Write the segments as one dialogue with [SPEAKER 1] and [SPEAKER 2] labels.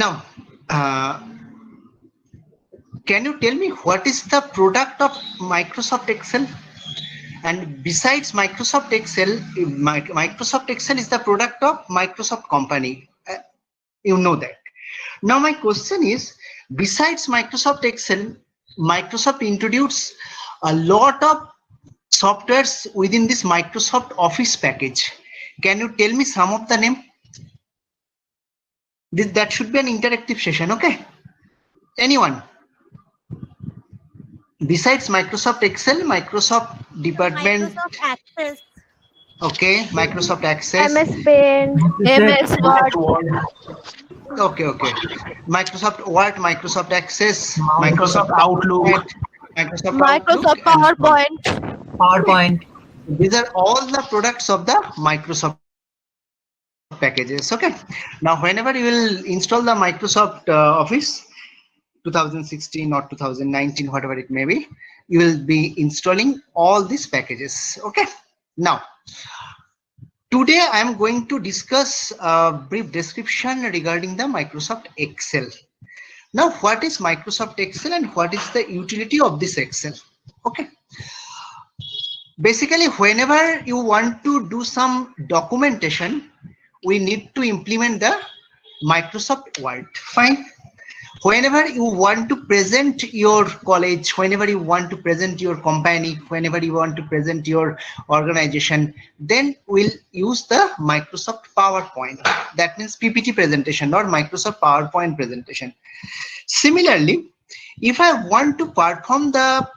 [SPEAKER 1] Now, can you tell me what is the product of Microsoft Excel? And besides Microsoft Excel, Microsoft Excel is the product of Microsoft company. You know that. Now my question is, besides Microsoft Excel, Microsoft introduced a lot of softwares within this Microsoft Office package. Can you tell me some of the name? That should be an interactive session, okay? Anyone? Besides Microsoft Excel, Microsoft department.
[SPEAKER 2] Microsoft Access.
[SPEAKER 1] Okay, Microsoft Access.
[SPEAKER 3] MS Paint, MS Word.
[SPEAKER 1] Okay. Microsoft Word, Microsoft Access,
[SPEAKER 4] Microsoft Outlook,
[SPEAKER 3] Microsoft PowerPoint.
[SPEAKER 1] These are all the products of the Microsoft packages. Okay. Now, whenever you will install the Microsoft Office 2016 or 2019, whatever it may be, you will be installing all these packages. Okay. Now, today I am going to discuss a brief description regarding the Microsoft Excel. Now, what is Microsoft Excel and what is the utility of this Excel? Okay. Basically, whenever you want to do some documentation, we need to implement the Microsoft Word. Fine. Whenever you want to present your college, whenever you want to present your company, whenever you want to present your organization, then we'll use the Microsoft PowerPoint. That means PPT presentation or Microsoft PowerPoint presentation. Similarly, if I want to perform the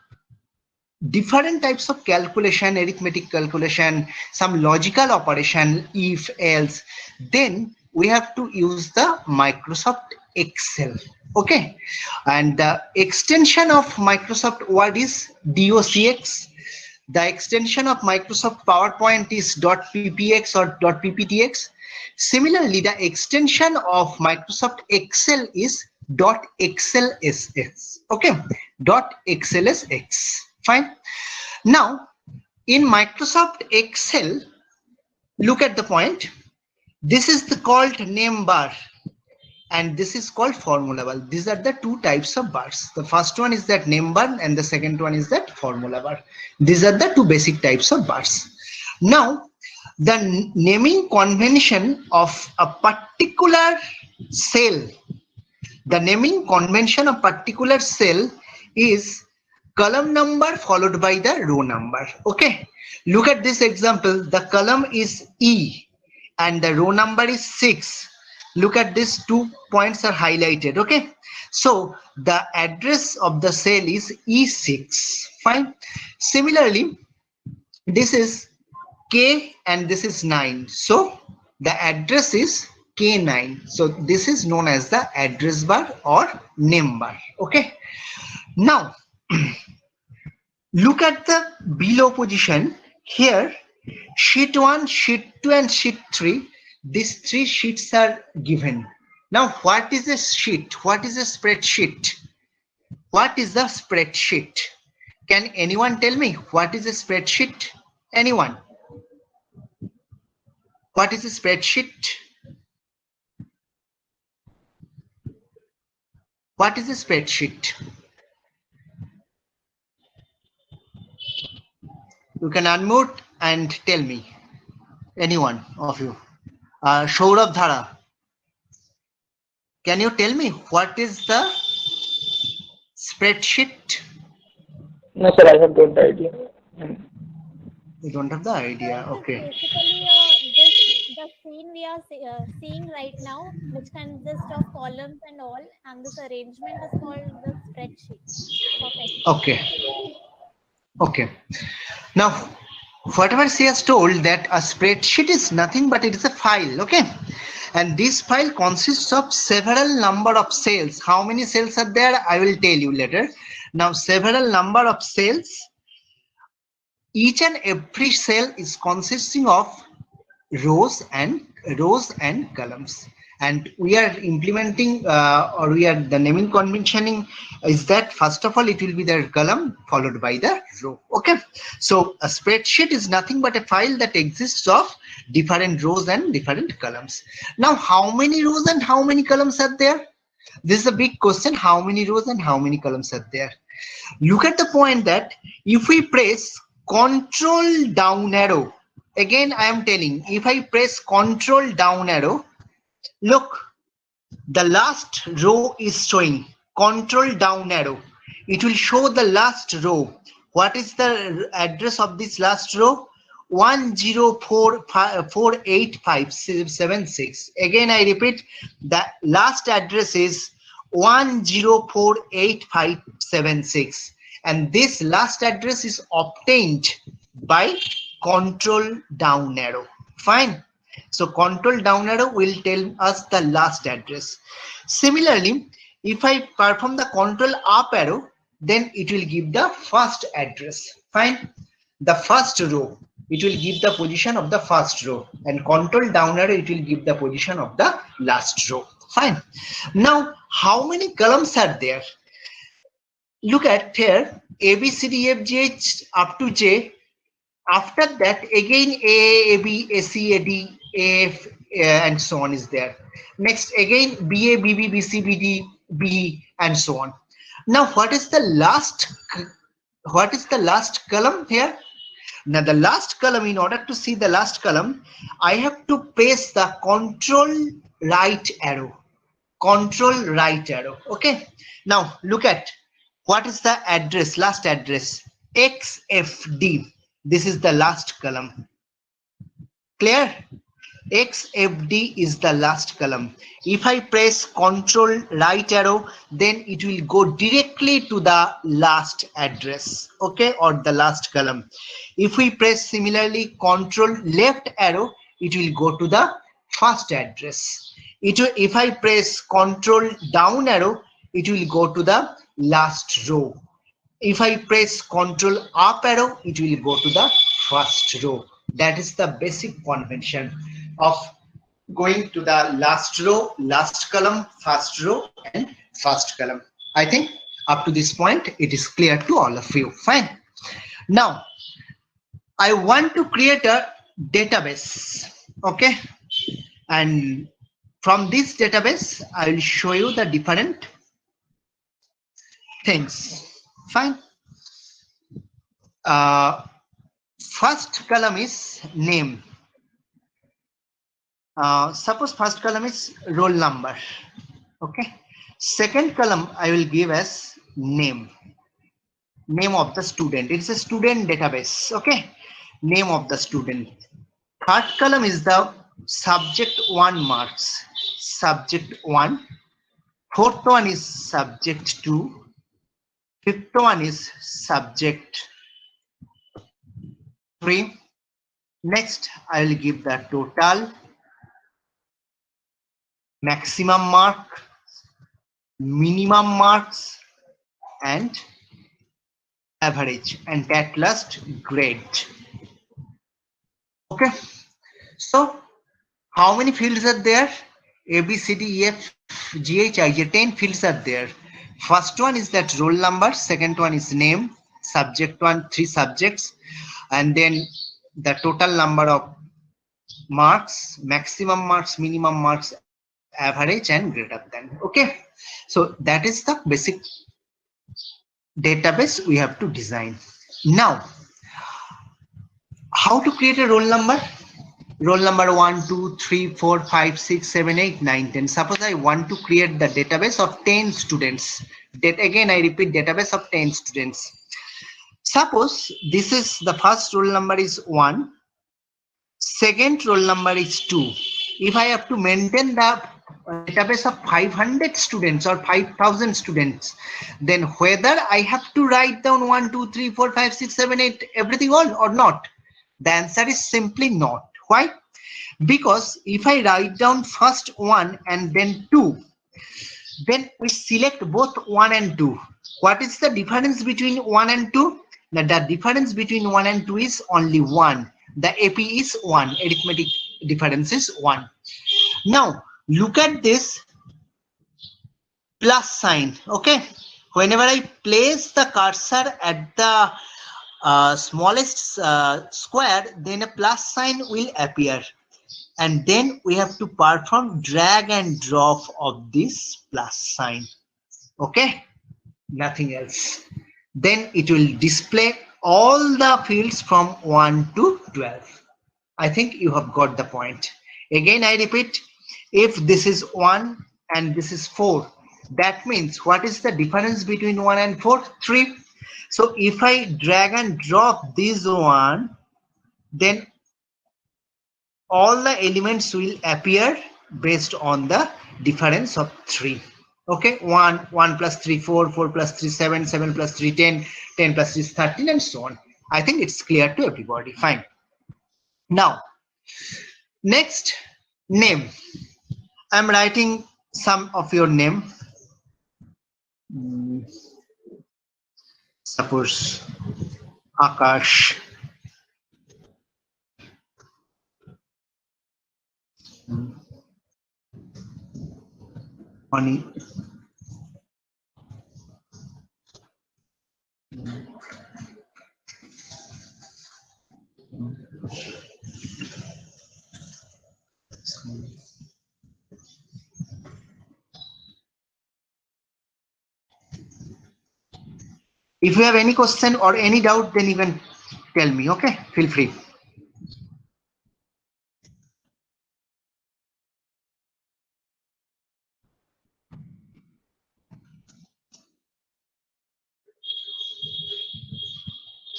[SPEAKER 1] different types of calculation, arithmetic calculation, some logical operation, if, else, then we have to use the Microsoft Excel. Okay, and the extension of Microsoft Word is DOCX. The extension of Microsoft PowerPoint is .ppx or .pptx. Similarly, the extension of Microsoft Excel is .xlsx. Okay, .xlsx. Fine. Now, in Microsoft Excel, look at the point. This is called name bar, and this is called formula bar. These are the two types of bars. The first one is that name bar, and the second one is that formula bar. These are the two basic types of bars. Now, the naming convention of a particular cell, the naming convention of particular cell is column number followed by the row number. Okay, look at this example. The column is E and the row number is 6. Look at these 2 points are highlighted. Okay, so the address of the cell is E6. Fine. Similarly, this is K and this is 9, so the address is K9. So this is known as the address bar or name bar. Okay, now look at the below position here. Sheet 1, sheet 2 and sheet 3. These 3 sheets are given. Now, what is a sheet? What is a spreadsheet? What is the spreadsheet? Can anyone tell me what is a spreadsheet? Anyone? What is a spreadsheet? What is a spreadsheet? You can unmute and tell me. Anyone of you? Saurabh Dhara, can you tell me what is the spreadsheet?
[SPEAKER 4] No, sir, I have no idea.
[SPEAKER 1] You don't have the idea. Okay.
[SPEAKER 2] Basically, the scene we are seeing right now, which consists of columns and all, and this arrangement is called the spreadsheet.
[SPEAKER 1] Okay. Okay. Now, whatever she has told, that a spreadsheet is nothing but it is a file. Okay, and this file consists of several number of cells. How many cells are there? I will tell you later. Now, several number of cells. Each and every cell is consisting of rows and columns. And we are implementing the naming conventioning is that first of all it will be the column followed by the row. Okay, so a spreadsheet is nothing but a file that exists of different rows and different columns. Now, how many rows and how many columns are there? This is a big question. How many rows and how many columns are there? Look at the point that if we press control down arrow, again I am telling, if I press control down arrow, look, the last row is showing. Control down arrow, it will show the last row. What is the address of this last row? 1048576. Again I repeat, the last address is 1048576, and this last address is obtained by control down arrow. Fine. So control down arrow will tell us the last address. Similarly, if I perform the control up arrow, then it will give the first address. Fine. The first row, it will give the position of the first row, and control down arrow, it will give the position of the last row. Fine. Now, how many columns are there? Look at here, A, B, C, D, F, G, H up to J. After that, again A, B, A, C, A, D, A, F, and so on is there. Next, again B, A, B, B, B, C, B, D, B, and so on. Now, what is the last column here? Now, the last column, in order to see the last column, I have to press the control right arrow. Control right arrow. Okay. Now, look at what is the address, last address, XFD. This is the last column. Clear? XFD is the last column. If I press control right arrow, then it will go directly to the last address, okay, or the last column. If we press similarly control left arrow, it will go to the first address. If I press control down arrow, it will go to the last row. If I press control up arrow, it will go to the first row. That is the basic convention of going to the last row, last column, first row, and first column. I think up to this point, it is clear to all of you. Fine. Now, I want to create a database. Okay. And from this database, I will show you the different things. Fine. First column is name. Suppose first column is roll number. Okay. Second column I will give as name. Name of the student. It's a student database. Okay. Name of the student. Third column is the subject 1 marks. Subject 1. Fourth one is subject 2. Fifth one is subject 3. Next, I will give the total, maximum mark, minimum marks, and average, and at last grade. Okay. So, how many fields are there? A, B, C, D, E, F, G, H, I, J, 10 fields are there. First one is that roll number, second one is name, subject 1, 3 subjects, and then the total number of marks, maximum marks, minimum marks, average, and greater than. Okay. So that is the basic database we have to design. Now, how to create a roll number? Roll number 1, 2, 3, 4, 5, 6, 7, 8, 9, 10. Suppose I want to create the database of 10 students. Again, I repeat, database of 10 students. Suppose this is the first roll number is 1. Second roll number is 2. If I have to maintain the database of 500 students or 5,000 students, then whether I have to write down 1, 2, 3, 4, 5, 6, 7, 8, everything all or not? The answer is simply not. Why? Because if I write down first 1 and then 2, then we select both 1 and 2. What is the difference between 1 and 2? Now, the difference between 1 and 2 is only 1. The AP is 1. Arithmetic difference is 1. Now, look at this plus sign. Okay. Whenever I place the cursor at the smallest square, then a plus sign will appear. and then we have to perform drag and drop of this plus sign. Okay, nothing else. Then it will display all the fields from 1 to 12. I think you have got the point. Again, I repeat, if this is 1 and this is 4, that means what is the difference between 1 and 4? 3. So if I drag and drop this one, then all the elements will appear based on the difference of 3. Okay, 1 plus 3 4, 4 plus 3 7, 7 plus 3 10, 10 plus 3 13, and so on. I think it's clear to everybody. Fine. Now next, name. I'm writing some of your name. Suppose Akash, Ani, if you have any question or any doubt, then you can tell me. Okay, feel free.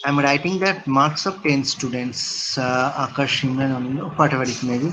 [SPEAKER 1] I'm writing that marks of 10 students, Akash, Imran, whatever it may be.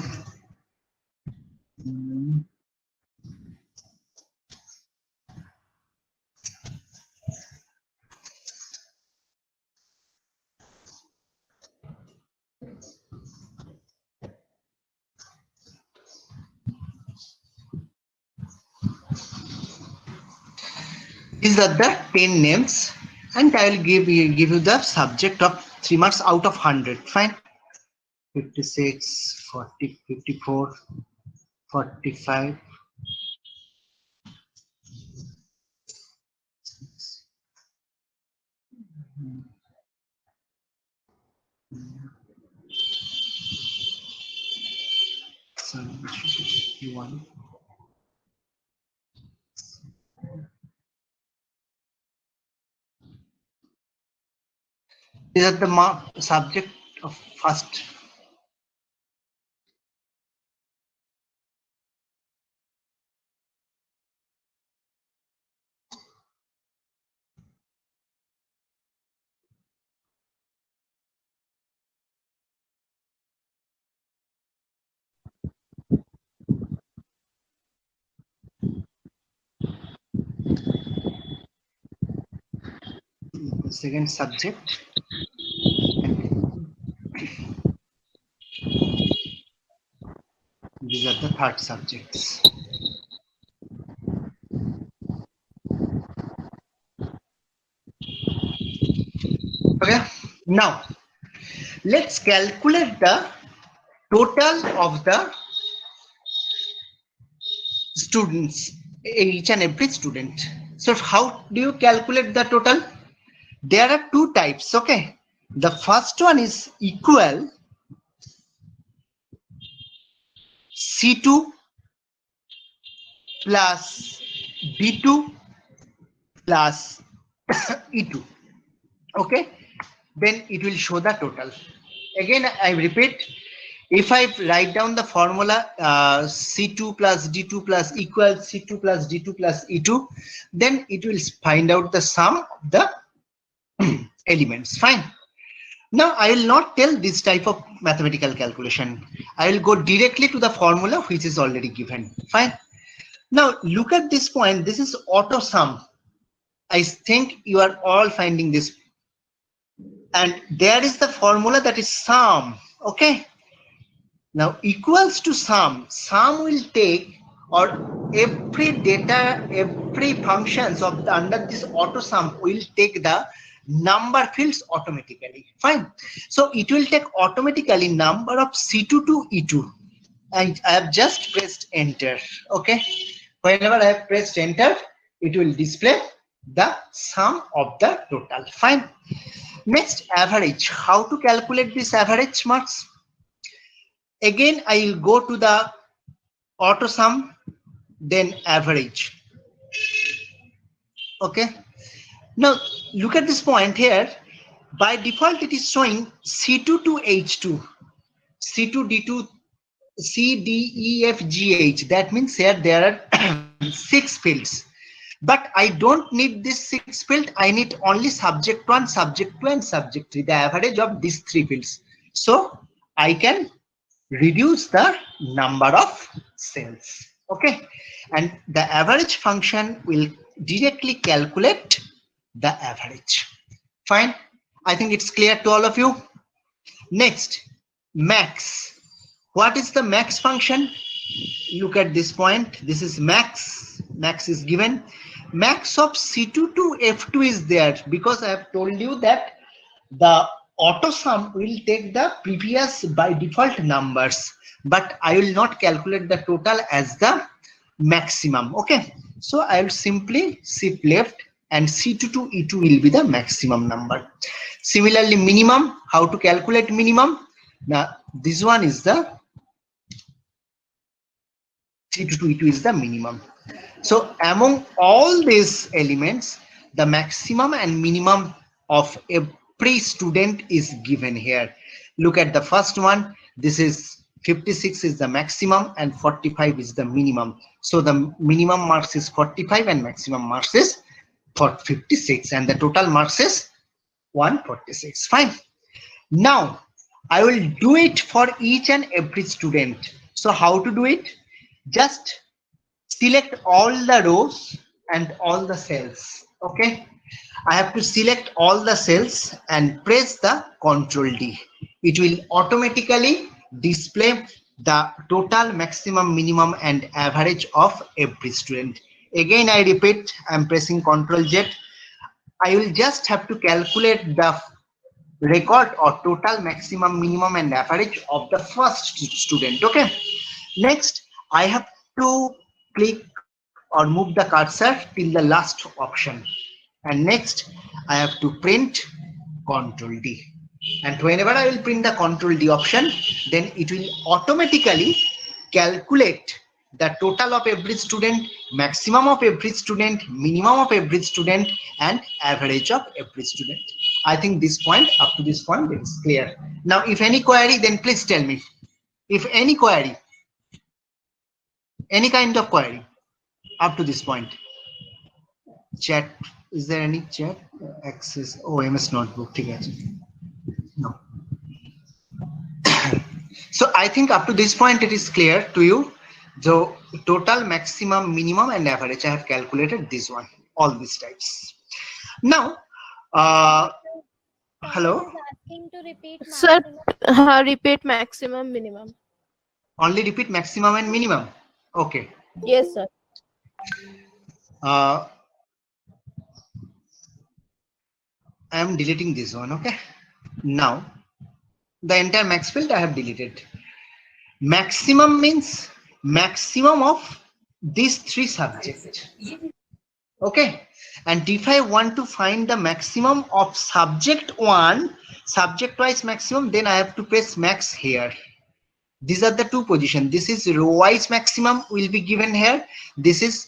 [SPEAKER 1] These are the 10 names, and I will give you the subject of 3 marks out of 100. Fine. 56, 40, 54, 45. One. These are the subject of first. The second subject. These are the third subjects. Okay, now let's calculate the total of the students, each and every student. So how do you calculate the total? There are two types. Okay, the first one is equal C2 plus B2 plus E2. Okay, then it will show the total. Again, I repeat, if I write down the formula C2 plus D2 plus equals C2 plus D2 plus E2, then it will find out the sum of the elements. Fine. Now I will not tell this type of mathematical calculation. I will go directly to the formula which is already given. Fine. Now look at this point. This is auto sum. I think you are all finding this. And there is the formula that is sum. Okay. Now equals to sum. Sum will take, or every data, every functions of the, under this auto sum will take the number fields automatically. Fine. So it will take automatically number of C2 to E2. And I have just pressed enter. Okay. Whenever I have pressed enter, it will display the sum of the total. Fine. Next, average. How to calculate this average marks? Again, I will go to the auto sum, then average. Okay. Now look at this point here. By default, it is showing C2 to H2, C2, D2, C, D, E, F, G, H. That means here there are 6 fields. But I don't need this 6 field. I need only subject 1, subject 2, and subject 3, the average of these 3 fields. So I can reduce the number of cells. Okay. And the average function will directly calculate the average. Fine. I think it's clear to all of you. Next, max. What is the max function? Look at this point. This is max. Max is given. Max of C2 to F2 is there because I have told you that the auto sum will take the previous by default numbers, but I will not calculate the total as the maximum. Okay. So I will simply shift left and C2 to E2 will be the maximum number. Similarly, minimum, how to calculate minimum? Now, this one is the C2 to E2 is the minimum. So among all these elements, the maximum and minimum of every student is given here. Look at the first one. This is 56 is the maximum and 45 is the minimum. So the minimum marks is 45 and maximum marks is for 56, and the total marks is 146. Fine. Now I will do it for each and every student. So how to do it? Just select all the rows and all the cells. Okay. I have to select all the cells and press the Ctrl D. It will automatically display the total, maximum, minimum, and average of every student. Again, I repeat, I'm pressing Ctrl Z. I will just have to calculate the record or total, maximum, minimum, and average of the first student. Okay. Next, I have to click or move the cursor till the last option. And next, I have to print Ctrl D. And whenever I will print the Ctrl D option, then it will automatically calculate the total of every student, maximum of every student, minimum of every student, and average of every student. I think this point, up to this point, it is clear. Now, if any query, then please tell me. If any query, any kind of query, up to this point. Chat, is there any chat? Access, MS notebook, no. So I think up to this point, it is clear to you. So total, maximum, minimum, and average, I have calculated this one, all these types. Now, hello?
[SPEAKER 2] Asking to repeat
[SPEAKER 3] Sir,
[SPEAKER 2] maximum.
[SPEAKER 3] repeat maximum, minimum.
[SPEAKER 1] Only repeat maximum and minimum. Okay.
[SPEAKER 3] Yes, sir.
[SPEAKER 1] I am deleting this one. Okay. Now, the entire max field I have deleted. Maximum means maximum of these 3 subjects. Okay. And if I want to find the maximum of subject 1, subject wise maximum, then I have to press max here. These are the 2 positions. This is row wise maximum will be given here. This is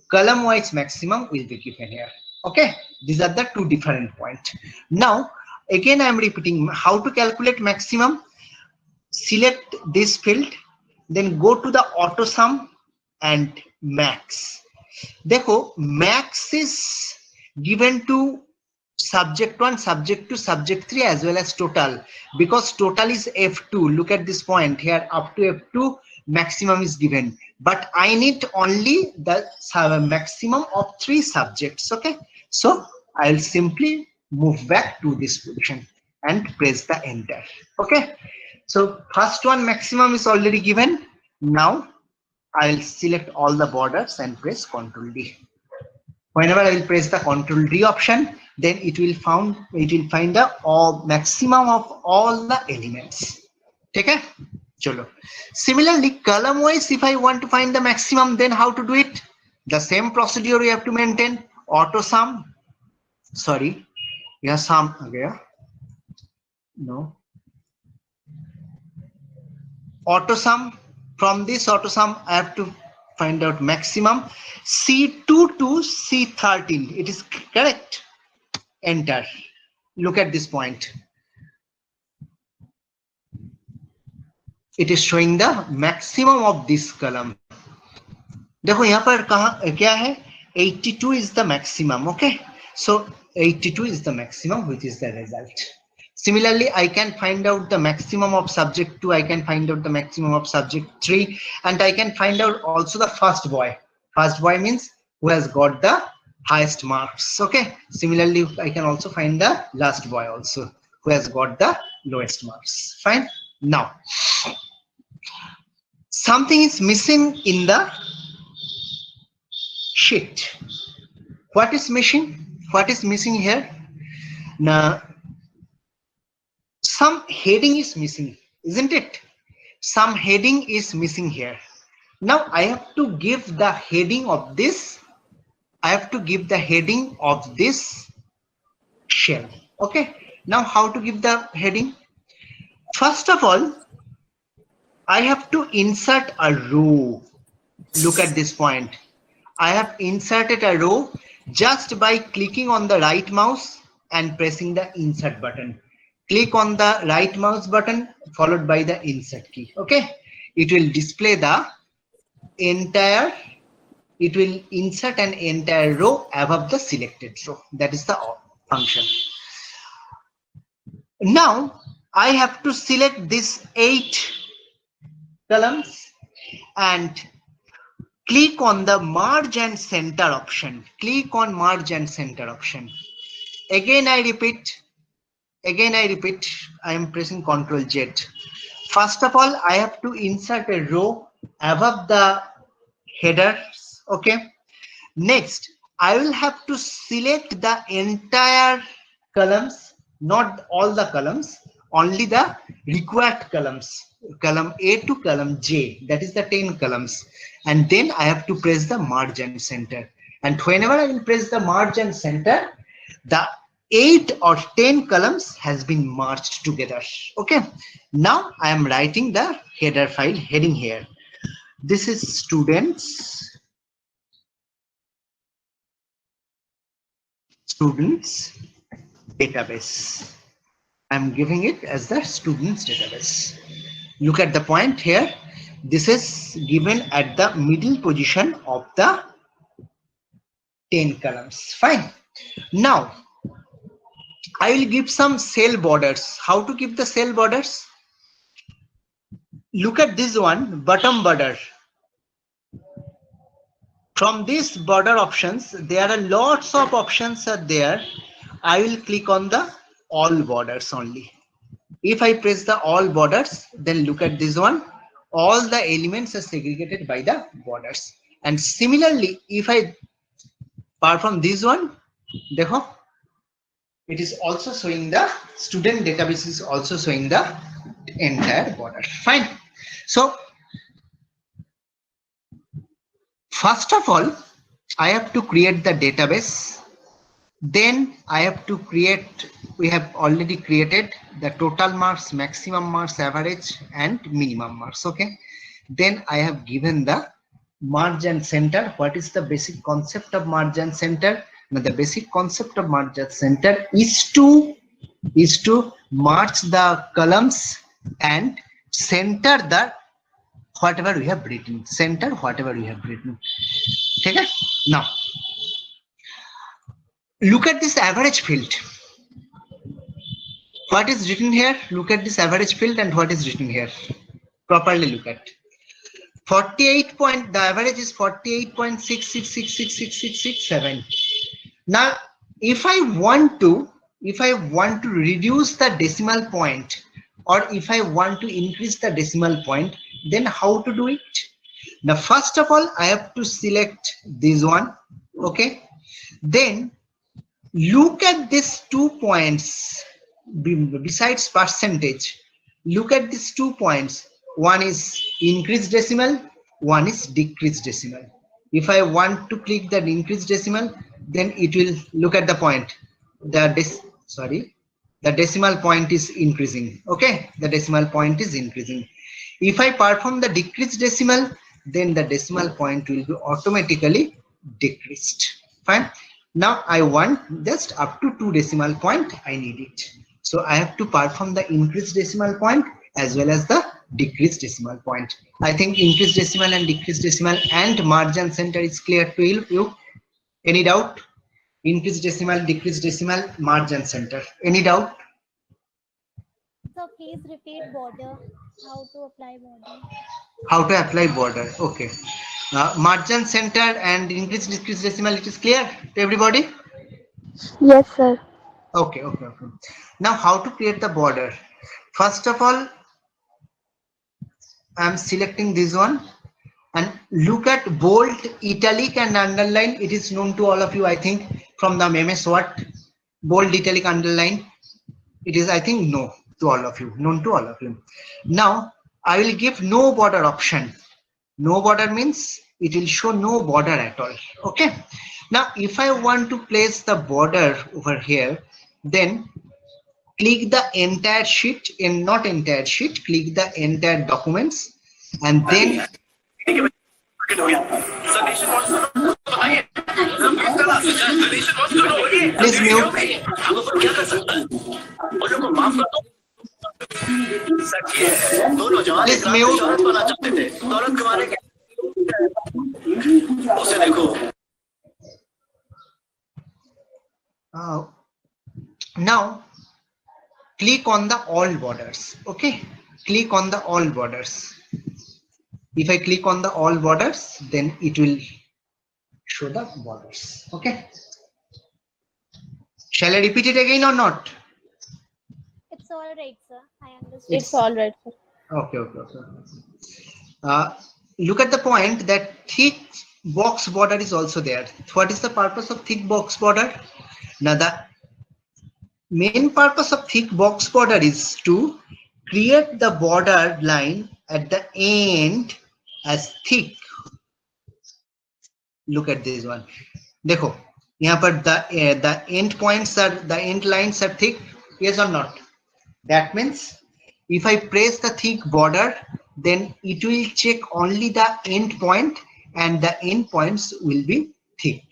[SPEAKER 1] column wise maximum will be given here. Okay. These are the 2 different points. Now, again, I am repeating how to calculate maximum. Select this field, then go to the auto sum and max. Dekho, max is given to subject 1, subject 2, subject 3 as well as total, because total is F2. Look at this point here, up to F2 maximum is given, but I need only the maximum of 3 subjects. Okay, so I'll simply move back to this position and press the enter. Okay, so first one maximum is already given. Now I'll select all the borders and press Ctrl D. Whenever I will press the Ctrl D option, then it will find the maximum of all the elements. Okay. Chalo. Similarly, column wise, if I want to find the maximum, then how to do it? The same procedure you have to maintain. Auto sum. Sorry. Yeah, sum. Okay. No. Autosum. From this autosum, I have to find out maximum. C2 to C13. It is correct. Enter. Look at this point. It is showing the maximum of this column. देखो यहाँ पर कहाँ क्या है? 82 is the maximum. Okay. So 82 is the maximum, which is the result. Similarly, I can find out the maximum of subject 2, I can find out the maximum of subject 3, and I can find out also the first boy. First boy means who has got the highest marks. Okay. Similarly, I can also find the last boy also who has got the lowest marks. Fine. Now, something is missing in the sheet. What is missing? What is missing here? Now, some heading is missing, isn't it? Some heading is missing here. Now I have to give the heading of this. I have to give the heading of this shell. Okay. Now how to give the heading? First of all, I have to insert a row. Look at this point. I have inserted a row just by clicking on the right mouse and pressing the insert button. Click on the right mouse button followed by the insert key. Okay. It will display the entire, it will insert an entire row above the selected row. That is the function. Now I have to select these 8 columns and click on the merge and center option. Click on merge and center option. Again I repeat, I am pressing Ctrl Z. First of all, I have to insert a row above the headers. Okay. Next, I will have to select the entire columns, not all the columns, only the required columns, column A to column J, that is the 10 columns. And then I have to press the merge and center. And whenever I will press the merge and center, the 8 or 10 columns has been merged together. Okay. Now I am writing the header file heading here. This is students database. I'm giving it as the students database. Look at the point here. This is given at the middle position of the 10 columns. Fine. Now I will give some cell borders. How to give the cell borders? Look at this one, bottom border. From these border options, there are lots of options are there. I will click on the all borders only. If I press the all borders, then look at this one. All the elements are segregated by the borders. And similarly, if I perform this one, dekho, it is also showing the student database is also showing the entire border. Fine. So first of all, I have to create the database. Then I have to create, we have already created the total marks, maximum marks, average and minimum marks. Okay. Then I have given the merge and center. What is the basic concept of merge and center? Now the basic concept of merge and center is to merge the columns and center the whatever we have written. Center whatever we have written. Okay. Now look at this average field. What is written here? Look at this average field and what is written here. Properly look at. 48 point, the average is 48.66666667. Now, if I want to reduce the decimal point or if I want to increase the decimal point, then how to do it? Now, first of all, I have to select this one. Okay. Then look at these 2 points besides percentage. Look at these 2 points. One is increased decimal, one is decreased decimal. If I want to click the increased decimal, then it will look at the point. The decimal point is increasing. Okay, the decimal point is increasing. If I perform the decreased decimal, then the decimal point will be automatically decreased. Fine. Now I want just up to 2 decimal point I need it. So I have to perform the increased decimal point as well as the decreased decimal point. I think increased decimal and decreased decimal and margin center is clear to you. Any doubt? Increased decimal, decreased decimal, margin center. Any doubt?
[SPEAKER 2] So please repeat border. How to apply border?
[SPEAKER 1] How to apply border? Okay. Margin center and increased decreased decimal, it is clear to everybody?
[SPEAKER 3] Yes, sir.
[SPEAKER 1] Okay. Now how to create the border? First of all, I am selecting this one and look at bold, italic and underline. It is known to all of you, I think, from the MS Word. Bold, italic, underline. It is, I think, known to all of you. Now I will give no border option. No border means it will show no border at all. Okay. Now if I want to place the border over here, then click the entire sheet, and not entire sheet, click the entire documents, and then please mute. Please mute. Now click on the all borders. Okay, click on the all borders. If I click on the all borders, then it will show the borders. Okay, shall I repeat it again or not?
[SPEAKER 2] It's all right, sir. I understand.
[SPEAKER 3] It's all right, sir.
[SPEAKER 1] Okay. Look at the point that thick box border is also there. What is the purpose of thick box border? Now the main purpose of thick box border is to create the border line at the end as thick. Look at this one. देखो यहाँ पर the end points are, the end lines are thick. Yes or not? That means if I press the thick border, then it will check only the end point and the end points will be thick.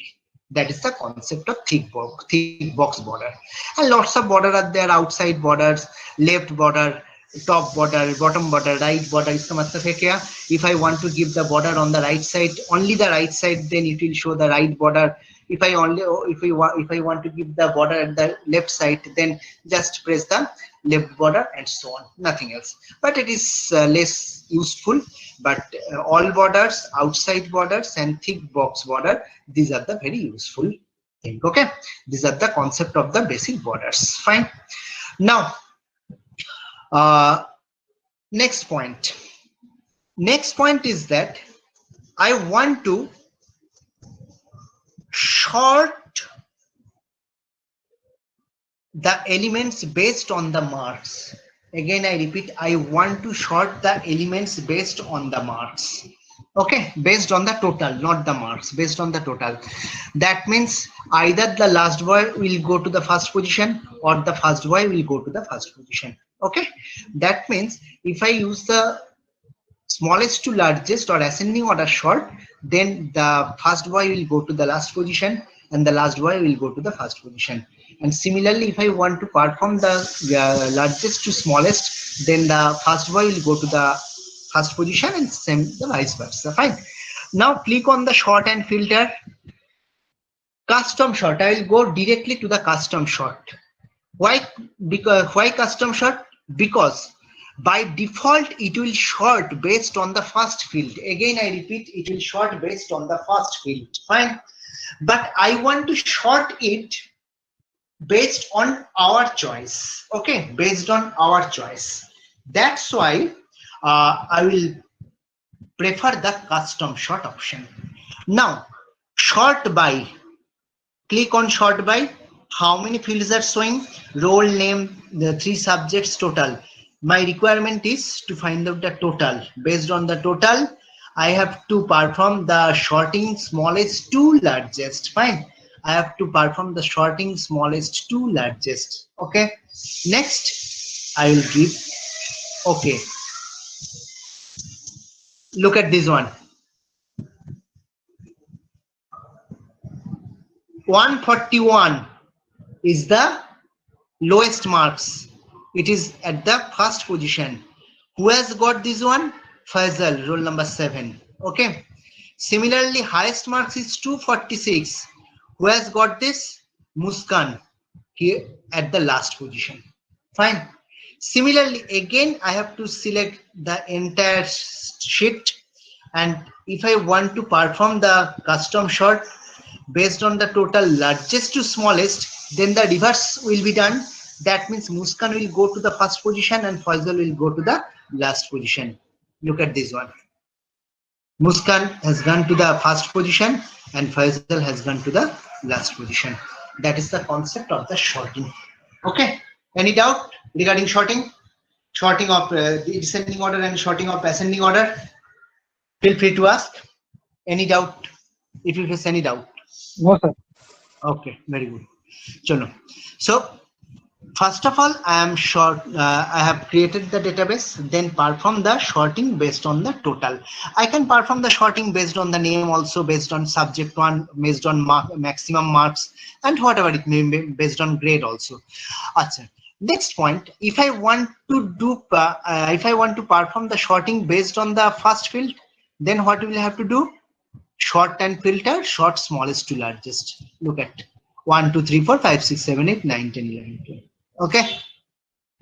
[SPEAKER 1] That is the concept of thick box border. And lots of border are there, outside borders, left border, top border, bottom border, right border. इसका मतलब है क्या? If I want to give the border on the right side, only the right side, then it will show the right border. If I want to give the border at the left side, then just press the left border and so on, nothing else. But it is less useful. But all borders, outside borders and thick box border, these are the very useful thing. Okay, these are the concept of the basic borders. Fine. Now next point is that I want to sort the elements based on the marks. Again I repeat, I want to sort the elements based on the marks. Okay, based on the total, not the marks, based on the total. That means either the last boy will go to the first position or the first boy will go to the first position. Okay, that means if I use the smallest to largest or ascending order sort, then the first boy will go to the last position and the last boy will go to the first position. And similarly, if I want to perform the largest to smallest, then the first boy will go to the first position and same the vice versa. Fine. Now click on the sort and filter. Custom sort. I will go directly to the custom sort. Why? Because why custom sort? Because by default it will sort based on the first field. Again I repeat, it will sort based on the first field. Fine. But I want to sort it based on our choice. Okay, based on our choice. That's why I will prefer the custom sort option. Now sort by, click on sort by. How many fields are showing? Role name, the 3 subjects, total. My requirement is to find out the total. Based on the total, I have to perform the sorting smallest to largest. Fine. I have to perform the sorting smallest to largest. Okay. Next, I will give okay. Look at this one. 141 is the lowest marks. It is at the first position. Who has got this one? Faisal, roll number 7. Okay. Similarly, highest marks is 246. Who has got this? Muskan, here at the last position. Fine. Similarly, again, I have to select the entire sheet, and if I want to perform the custom sort based on the total largest to smallest, then the reverse will be done. That means Muskan will go to the first position and Faisal will go to the last position. Look at this one. Muskan has gone to the first position and Faisal has gone to the last position. That is the concept of the sorting. Okay. Any doubt regarding sorting? Sorting of the descending order and sorting of ascending order? Feel free to ask. Any doubt? If you face any doubt.
[SPEAKER 4] No, sir.
[SPEAKER 1] Okay, very good. Chalo. So first of all, I have created the database, then perform the sorting based on the total. I can perform the sorting based on the name, also based on subject one, based on maximum marks, and whatever it may be, based on grade also. Achha. Next point, if I want to perform the sorting based on the first field, then what will I have to do? Sort and filter, sort smallest to largest. Look at 1, 2, 3, 4, 5, 6, 7, 8, 9, 10, 11, 12. Okay.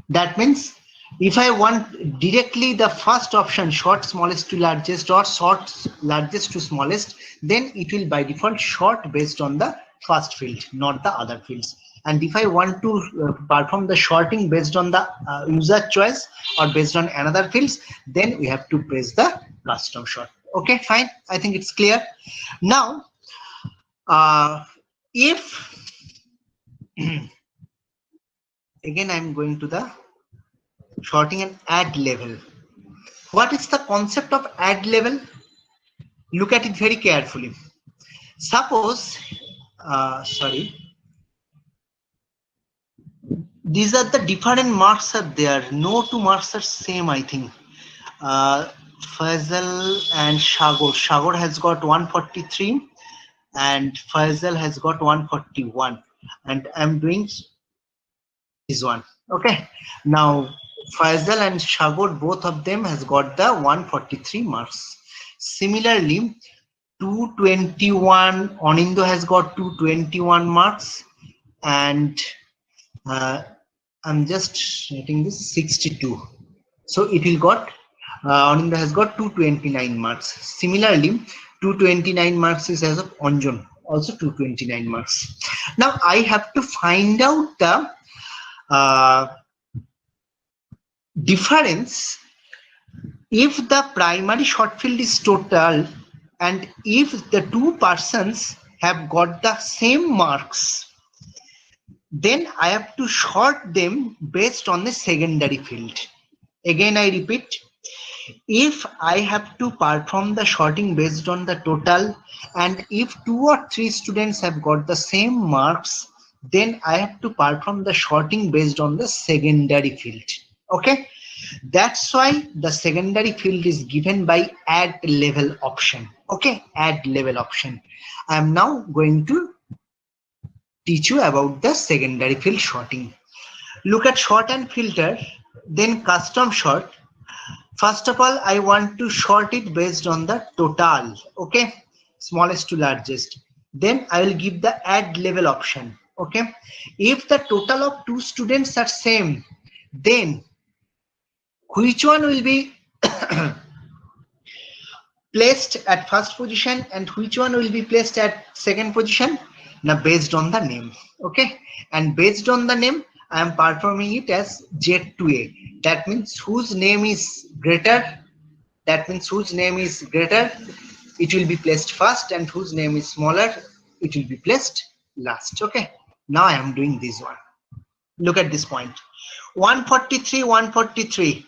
[SPEAKER 1] That means if I want directly the first option, sort smallest to largest or sort largest to smallest, then it will by default sort based on the first field, not the other fields. And if I want to perform the sorting based on the user choice or based on another fields, then we have to press the custom sort. Okay, fine. I think it's clear. Now, if again I'm going to the sorting and add level. What is the concept of add level? Look at it very carefully. Suppose, these are the different marks are there. No two marks are same, I think. Faisal and Shagor. Shagor has got 143 and Faisal has got 141. And I'm doing this one. Okay. Now Faisal and Shagor, both of them has got the 143 marks. Similarly, 221, Anindo has got 221 marks, and I'm just writing this 62. So it will got Anindo has got 229 marks. Similarly, 229 marks is as of Anjan, also 229 marks. Now I have to find out the difference if the primary short field is total and if the two persons have got the same marks, then I have to sort them based on the secondary field. Again, I repeat, if I have to perform the sorting based on the total and if 2 or 3 students have got the same marks, then I have to perform the sorting based on the secondary field. Okay, that's why the secondary field is given by add level option. Okay, add level option. I am now going to teach you about the secondary field sorting. Look at sort and filter, then custom sort. First of all, I want to sort it based on the total. Okay, smallest to largest. Then I will give the add level option. Okay, if the total of 2 students are same, then which one will be placed at first position and which one will be placed at second position? Now based on the name. Okay, and based on the name, I am performing it as Z to A. That means whose name is greater, it will be placed first, and whose name is smaller, it will be placed last. Okay, now I am doing this one. Look at this point. 143.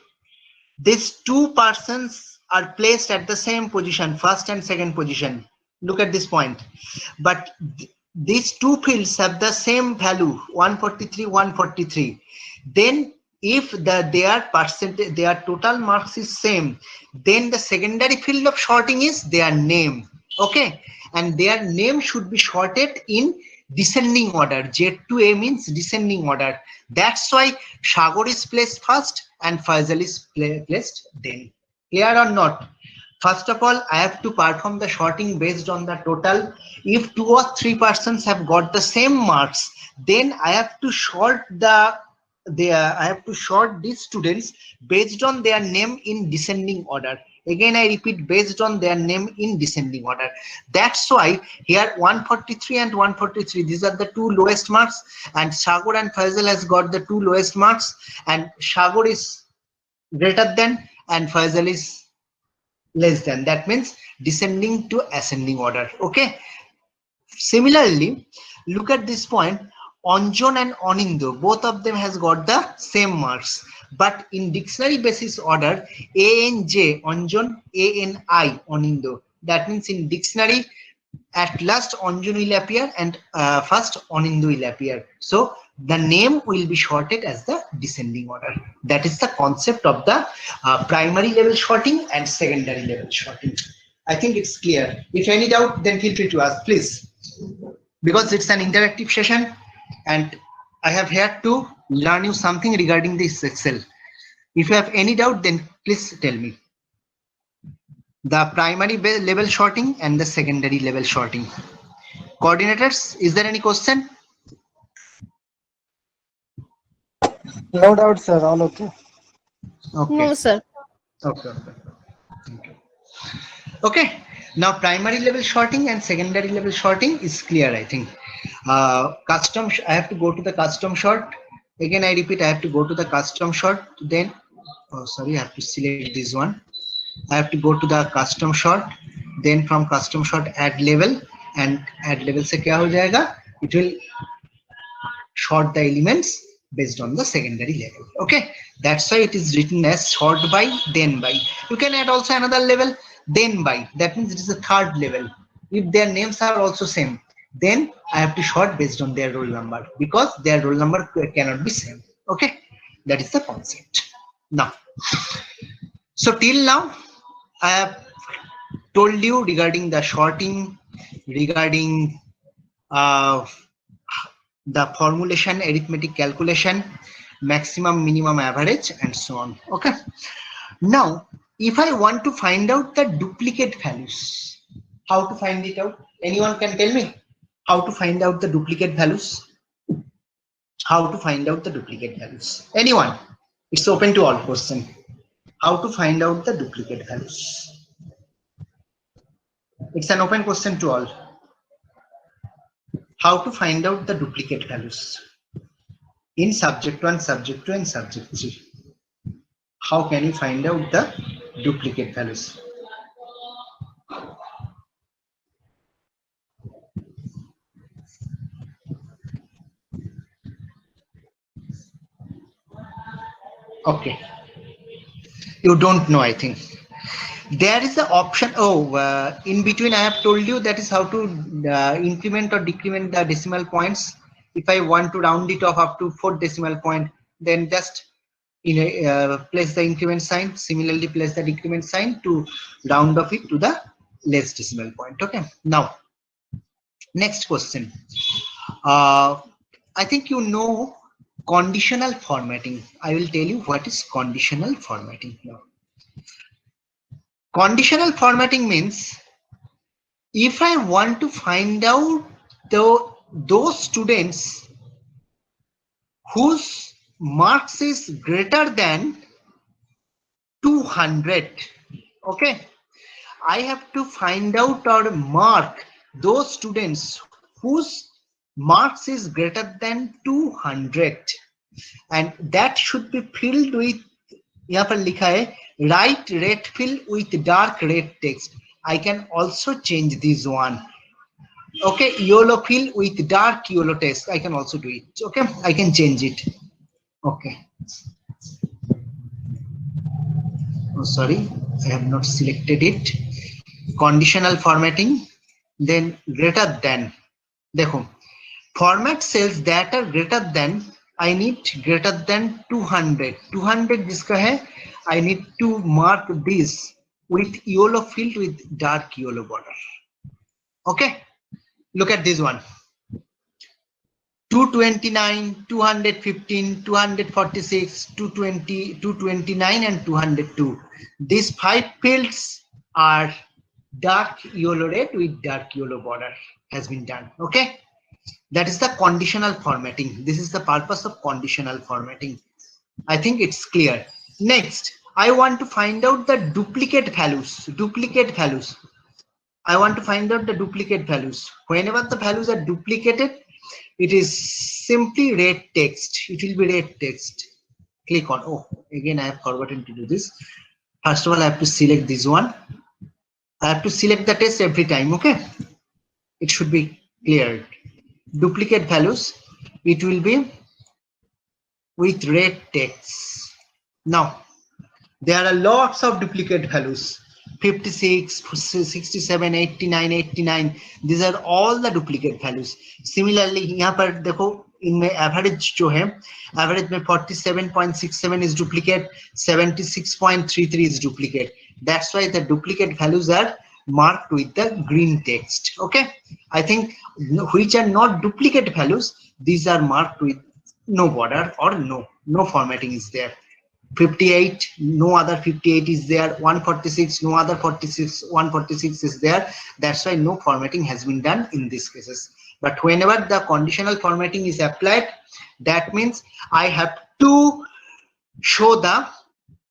[SPEAKER 1] These 2 persons are placed at the same position, first and second position. Look at this point. But these 2 fields have the same value, 143. Then if their total marks is same, then the secondary field of sorting is their name. Okay, and their name should be sorted in descending order. Z to A means descending order. That's why Sagar is placed first and Faisal is placed then. Clear or not? First of all, I have to perform the sorting based on the total. If 2 or 3 persons have got the same marks, then I have to sort these students based on their name in descending order. Again, I repeat, based on their name in descending order. That's why here 143 and 143, these are the 2 lowest marks, and Sagar and Faisal has got the 2 lowest marks, and Sagar is greater than and Faisal is less than. That means descending to ascending order. Okay. Similarly, look at this point. Anjan and Anindo, both of them has got the same marks, but in dictionary basis order, ANJ Anjan, ANI Anindo. That means in dictionary, at last Anjan will appear and first Anindo will appear. So the name will be sorted as the descending order. That is the concept of the primary level sorting and secondary level sorting. I think it's clear. If any doubt, then feel free to ask, please, because it's an interactive session and I have here to learn you something regarding this Excel. If you have any doubt, then please tell me. The primary level sorting and the secondary level sorting. Coordinators, is there any question?
[SPEAKER 5] No doubt, sir. All okay.
[SPEAKER 1] Okay.
[SPEAKER 3] No, sir.
[SPEAKER 1] Okay. Okay. Now primary level sorting and secondary level sorting is clear, I think. Custom, I have to go to the custom sort. Again, I repeat, I have to go to the custom sort. Then, oh sorry, I have to select this one. I have to go to the custom sort. Then from custom sort, add level, and add level se kya ho jayega? It will sort the elements based on the secondary level. Okay, that's why it is written as sort by, then by. You can add also another level, then by. That means it is a third level. If their names are also same, then I have to sort based on their roll number, because their roll number cannot be same. Okay, that is the concept. Now, so till now I have told you regarding the sorting, regarding the formulation, arithmetic calculation, maximum, minimum, average, and so on. Okay. Now, if I want to find out the duplicate values, how to find it out? Anyone can tell me how to find out the duplicate values? How to find out the duplicate values? Anyone? It's open to all question. How to find out the duplicate values? It's an open question to all. How to find out the duplicate values in subject 1, subject 2, and subject 3. How can you find out the duplicate values? Okay, you don't know, I think. There is the option, in between I have told you that is how to increment or decrement the decimal points. If I want to round it off up to 4 decimal point, then just place the increment sign, similarly place the decrement sign to round off it to the less decimal point. Okay, now next question. I think you know conditional formatting. I will tell you what is conditional formatting now. Conditional formatting means if I want to find out those students whose marks is greater than 200, okay, I have to find out or mark those students whose marks is greater than 200, and that should be filled with, यहाँ पर लिखा है right red fill with dark red text. I can also change this one. Okay, yellow fill with dark yellow text. I can also do it. Okay, I can change it. Okay. Oh, sorry, I have not selected it. Conditional formatting. Then greater than. देखो, format cells that are greater than I need greater than 200. 200 जिसका है, I need to mark this with yellow field with dark yellow border. Okay, look at this one. 229, 215, 246, 220, 229 and 202. These 5 fields are dark yellow red with dark yellow border has been done. Okay, that is the conditional formatting. This is the purpose of conditional formatting. I think it's clear. Next, I want to find out the duplicate values. I want to find out the duplicate values. Whenever the values are duplicated, it is simply red text. It will be red text. Click on, oh, again, I have forgotten to do this. First of all, I have to select this one. I have to select the text every time, okay? It should be cleared. Duplicate values, it will be with red text. Now, there are lots of duplicate values. 56, 67, 89, 89. These are all the duplicate values. Similarly, यहाँ पर देखो इनमें average जो है, average में 47.67 is duplicate, 76.33 is duplicate. That's why the duplicate values are marked with the green text. Okay, I think which are not duplicate values, these are marked with no border or no formatting is there. 58, no other 58 is there. 146, no other 46, 146 is there. That's why no formatting has been done in these cases. But whenever the conditional formatting is applied, that means I have to show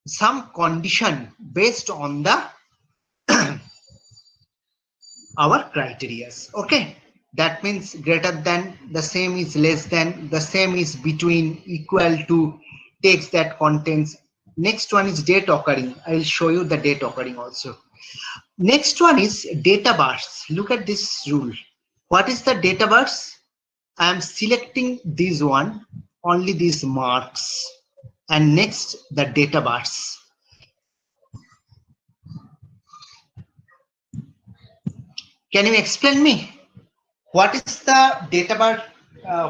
[SPEAKER 1] some condition based on the our criteria. Okay, that means greater than, the same is less than, the same is between, equal to, text that contains. Next one is date occurring. I will show you the date occurring also. Next one is data bars. Look at this rule. What is the data bars? I am selecting this one, only these marks, and next the data bars. Can you explain me what is the data bar?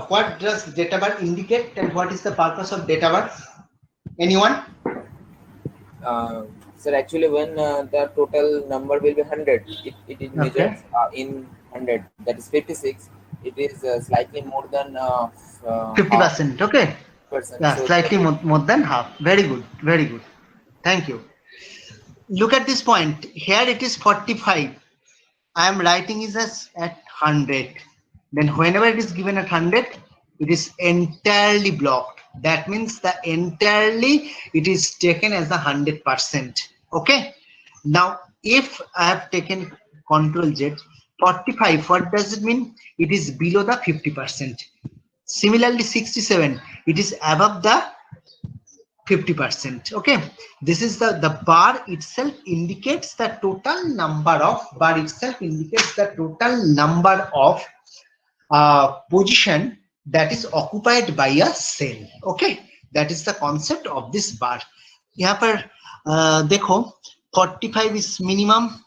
[SPEAKER 1] What does data bar indicate and what is the purpose of data bar? Anyone?
[SPEAKER 6] Sir, actually, when the total number will be 100, it is measured in 100. That is 56. It is slightly more than
[SPEAKER 1] 50%. Okay. Yeah, so slightly more than half. Very good. Very good. Thank you. Look at this point. Here it is 45. I am writing it as at 100. Then whenever it is given at 100, it is entirely blocked. That means the entirely it is taken as a 100%. Okay. Now, if I have taken Ctrl Z, 45, what does it mean? It is below the 50%. Similarly, 67, it is above the 50%. Okay, this is the bar itself indicates the total number of position that is occupied by a cell. Okay, that is the concept of this bar. यहाँ पर देखो 45 is minimum.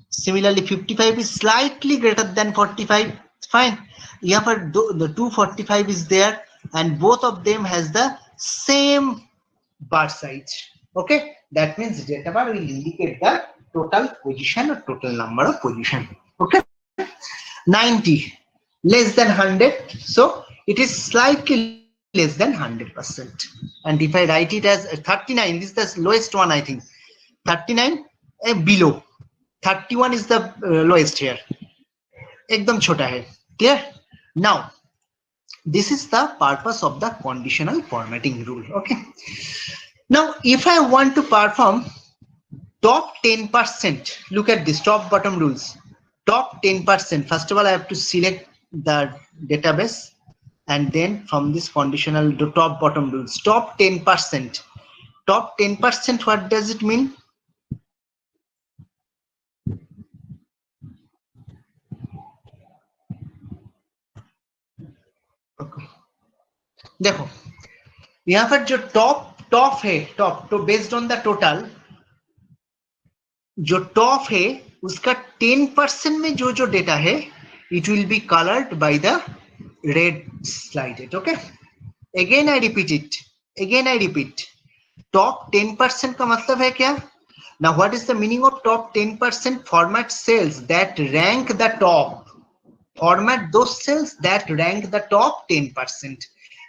[SPEAKER 1] Similarly, 55 is slightly greater than 45. Fine. यहाँ पर the 245 is there, and both of them has the same bar size. Okay, that means data bar will indicate the total position or total number of position. Okay, 90 less than 100, so it is slightly less than 100%. And if I write it as 39, this is the lowest one, I think. 39 below. 31 is the lowest here. एकदम छोटा है. Clear? Now, this is the purpose of the conditional formatting rule. Okay. Now, if I want to perform top 10%, look at this top bottom rules. Top 10%. First of all, I have to select the database, and then from this conditional the top bottom rules. Top 10%. Top 10%. What does it mean? देखो यहाँ पर जो top है, top तो based on the total जो top है उसका 10% में जो डेटा है it will be coloured by the red slided. Okay, Again I repeat it. Again I repeat. Top 10% का मतलब है क्या? Now what is the meaning of top 10%? Format cells that rank the top. Format those cells that rank the top 10%.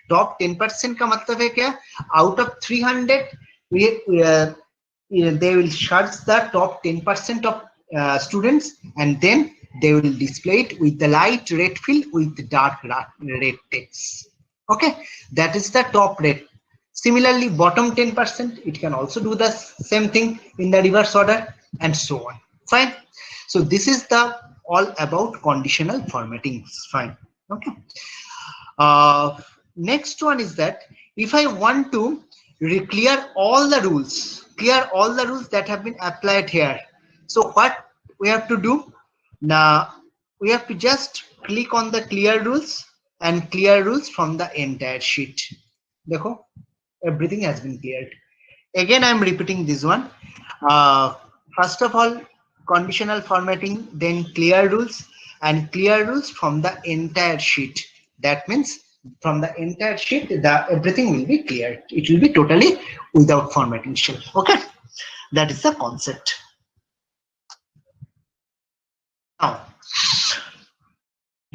[SPEAKER 1] Top 10% का मतलब है क्या? Out of 300, they will search the top 10% of students, and then they will display it with the light red field with the dark red text. Okay, that is the top rate. Similarly, bottom 10%, it can also do the same thing in the reverse order, and so on. Fine. So this is the all about conditional formatting. Fine. Okay. Next one is that if I want to clear all the rules that have been applied here, so what we have to do now? We have to just click on the clear rules and clear rules from the entire sheet. Dekho, everything has been cleared. Again, I am repeating this one. First of all, conditional formatting, then clear rules, and clear rules from the entire sheet. That means from the entire sheet, everything will be cleared. It will be totally without formatting shell. Okay, that is the concept. Now,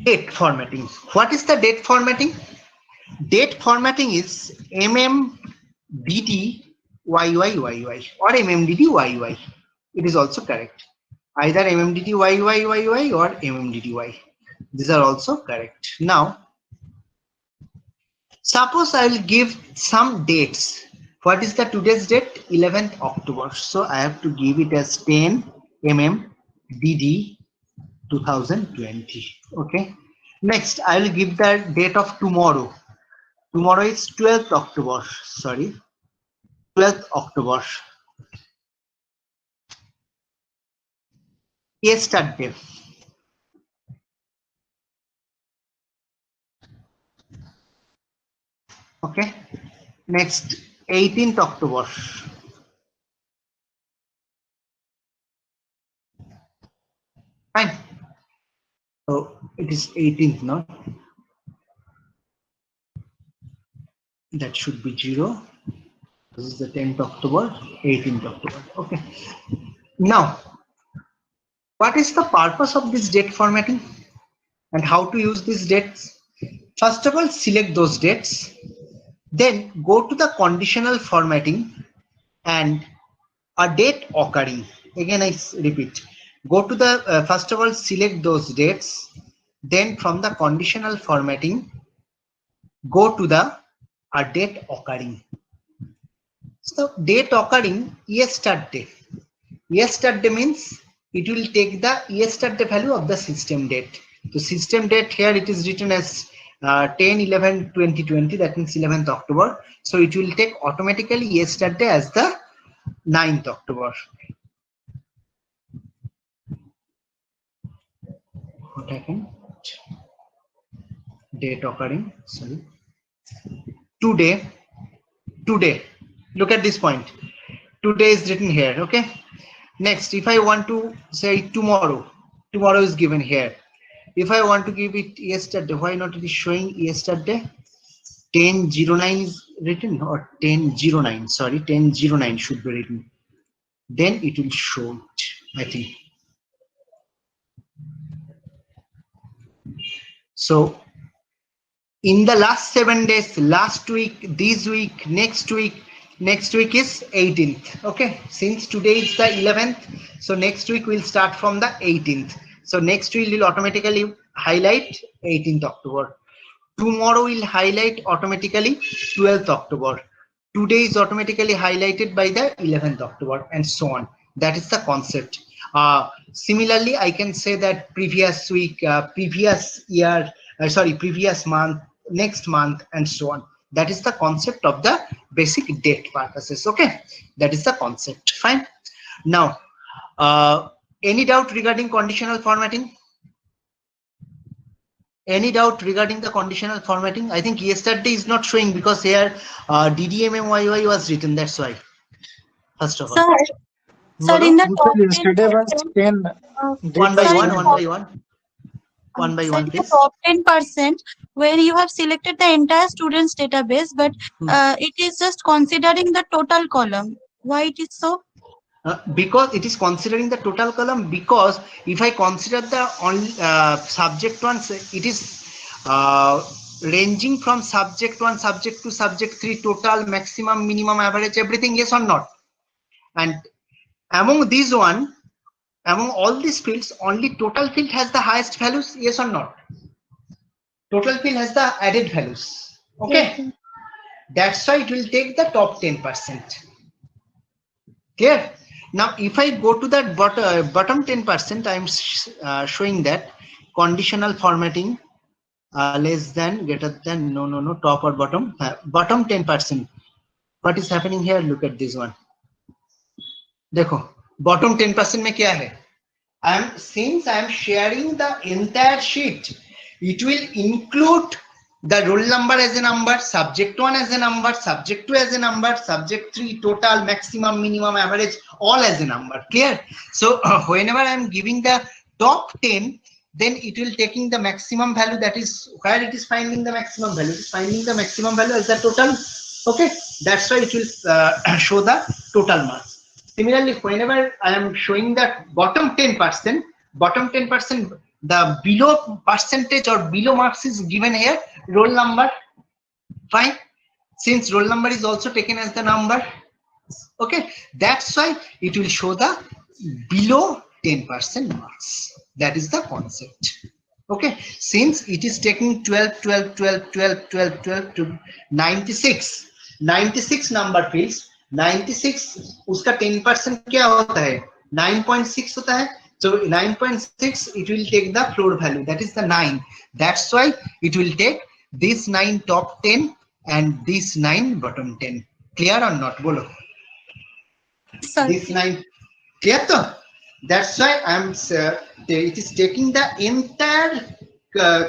[SPEAKER 1] date formatting. What is the date formatting? Date formatting is MMDD YYYY or MMDD YY. It is also correct. Either MMDD YYYY or MMDDY. These are also correct. Now, suppose I will give some dates. What is the today's date? 11th October. So I have to give it as 10 MMDD 2020. Okay. Next, I will give the date of tomorrow. Tomorrow is 12th October. Sorry, 12th October. Yesterday. Okay. Next, 18th October. Fine. So it is 18th, no? That should be 0. This is the 10th October, 18th October. Okay. Now, what is the purpose of this date formatting and how to use these dates? First of all, select those dates. Then go to the conditional formatting and a date occurring. Again, I repeat. Go to the, first of all, select those dates. Then from the conditional formatting, go to the a date occurring. So date occurring yesterday. Yesterday means it will take the yesterday value of the system date. So system date here it is written as 10/11/2020. That means 11th October. So it will take automatically yesterday as the 9th October. What happened? Date occurring. Sorry. Today. Look at this point. Today is written here. Okay. Next, if I want to say tomorrow is given here. If I want to give it yesterday, why not it is showing yesterday? 10/09 is written, or 10/09. Sorry, 10/09 should be written. Then it will show it, I think. So in the last 7 days, last week, this week, next week is 18th. Okay, since today is the 11th, so next week will start from the 18th. So next week will automatically highlight 18th October. Tomorrow will highlight automatically 12th October. Today is automatically highlighted by the 11th October, and so on. That is the concept. Similarly, I can say that previous week, previous year, previous month, next month, and so on. That is the concept of the basic date purposes. Okay, that is the concept. Fine. Now, any doubt regarding conditional formatting? Any doubt regarding the conditional formatting? I think yesterday is not showing because here DDMMYY was written. That's why. First of all.
[SPEAKER 7] Sir, in the top 10%,
[SPEAKER 5] yesterday was 10.
[SPEAKER 1] One by one, please.
[SPEAKER 7] top 10%, where you have selected the entire students database, but it is just considering the total column. Why it is so?
[SPEAKER 1] Because it is considering the total column, because if I consider the only subject one, it is ranging from subject 1, subject 2, subject 3, total, maximum, minimum, average, everything, yes or not? And among these one, among all these fields, only total field has the highest values, yes or not? Total field has the added values. Okay.
[SPEAKER 3] Yes,
[SPEAKER 1] That's why it will take the top 10%. Clear? Now, if I go to that bottom 10%, I'm showing that conditional formatting, less than, greater than, no, top or bottom, bottom 10%. What is happening here? Look at this one. देखो, bottom 10% में क्या है? Since I am sharing the entire sheet, it will include the roll number as a number, subject 1 as a number, subject 2 as a number, subject 3, total, maximum, minimum, average, all as a number. Clear? So whenever I am giving the top 10, then it will taking the maximum value, that is where it is finding the maximum value. It is finding the maximum value as the total. Okay, that's why it will show the total marks. Similarly, whenever I am showing that bottom 10%, the below percentage or below marks is given here, roll number. Fine, since roll number is also taken as the number. Okay, that's why it will show the below 10% marks. That is the concept. Okay, since it is taking 12 to 96 number fields, 96 उसका 10% क्या होता है? 9.6 होता है. So 9.6, it will take the floor value, that is the 9. That's why it will take this 9 top 10 and this 9 bottom 10. Clear or not? Bolo.
[SPEAKER 7] Sorry.
[SPEAKER 1] This 9 clear to? That's why it is taking the entire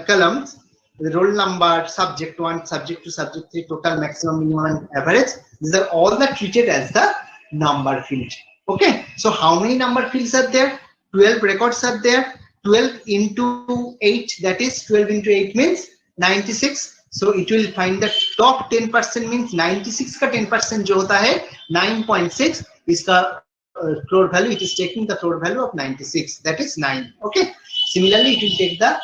[SPEAKER 1] columns, the roll number, subject 1, subject 2, subject 3, total, maximum, minimum, and average. These are all the treated as the number field. Okay, so how many number fields are there? 12 records are there. 12 into 8, that is 12 into 8 means 96. So it will find the top 10% means 96 का 10% जो होता है 9.6, इसका floor value, it is taking the floor value of 96, that is 9. Okay, similarly it will take the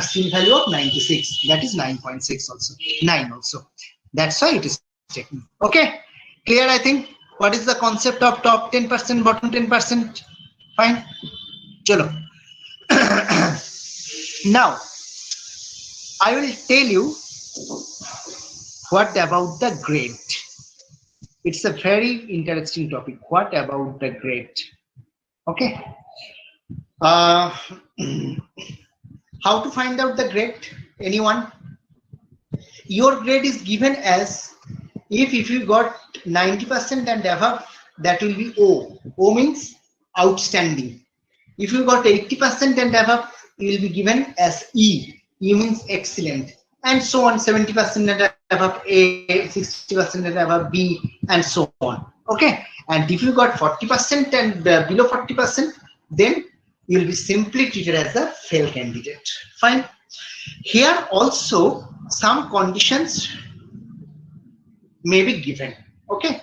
[SPEAKER 1] seal value of 96, that is 9.6 also, 9 also. That's why it is taking. Okay, clear? I think what is the concept of top 10%, bottom 10%? Fine, chalo. Now I will tell you what about the grade. It's a very interesting topic. What about the grade? Okay. How to find out the grade? Anyone? Your grade is given as, if you got 90% and above, that will be O. O means outstanding. If you got 80% and above, you will be given as E. E means excellent, and so on. 70% and above A, 60% and above B, and so on. Okay, and if you got 40% and below 40%, then you will be simply treated as a fail candidate. Fine. Here also some conditions may be given. Okay,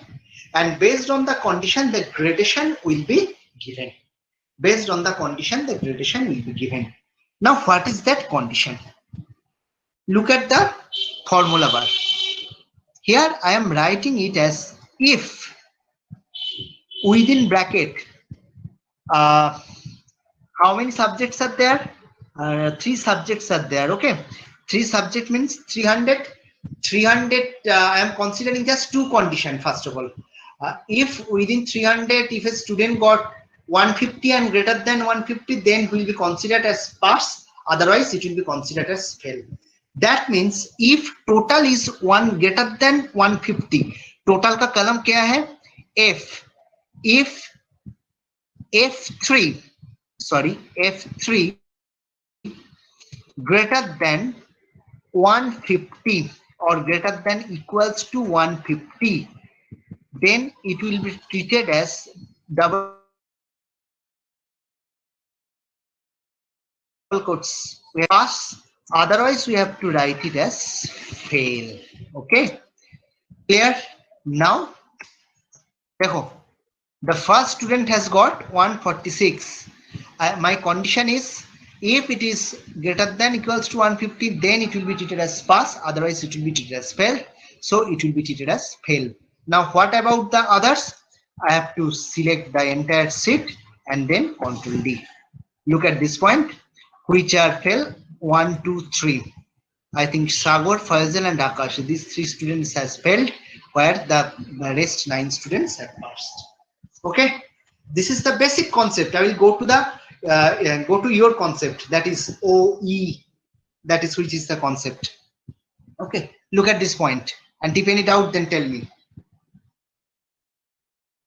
[SPEAKER 1] and based on the condition, the gradation will be given. Based on the condition, the gradation will be given. Now, what is that condition? Look at the formula bar. Here I am writing it as if within bracket, how many subjects are there? 3 subjects are there. Okay, 3 subject means 300. I am considering just 2 conditions. First of all, if within 300, if a student got 150 and greater than 150, then will be considered as pass. Otherwise, it will be considered as fail. That means if total is 1 greater than 150, total का column क्या है? F. If F3 greater than 150 or greater than equals to 150, then it will be treated as double quotes pass Otherwise, we have to write it as fail. Okay, clear? Now, देखो, the first student has got 146. My condition is if it is greater than equals to 150, then it will be treated as pass. Otherwise, it will be treated as fail. So it will be treated as fail. Now, what about the others? I have to select the entire sheet and then Control D. Look at this point. Which are fail? 1, 2, 3. I think Sagar, Faisal, and Akash. These 3 students has failed, where the rest 9 students have passed. Okay, this is the basic concept. I will go to the go to your concept, that is OE, that is which is the concept. Okay, look at this point and if any doubt, then tell me.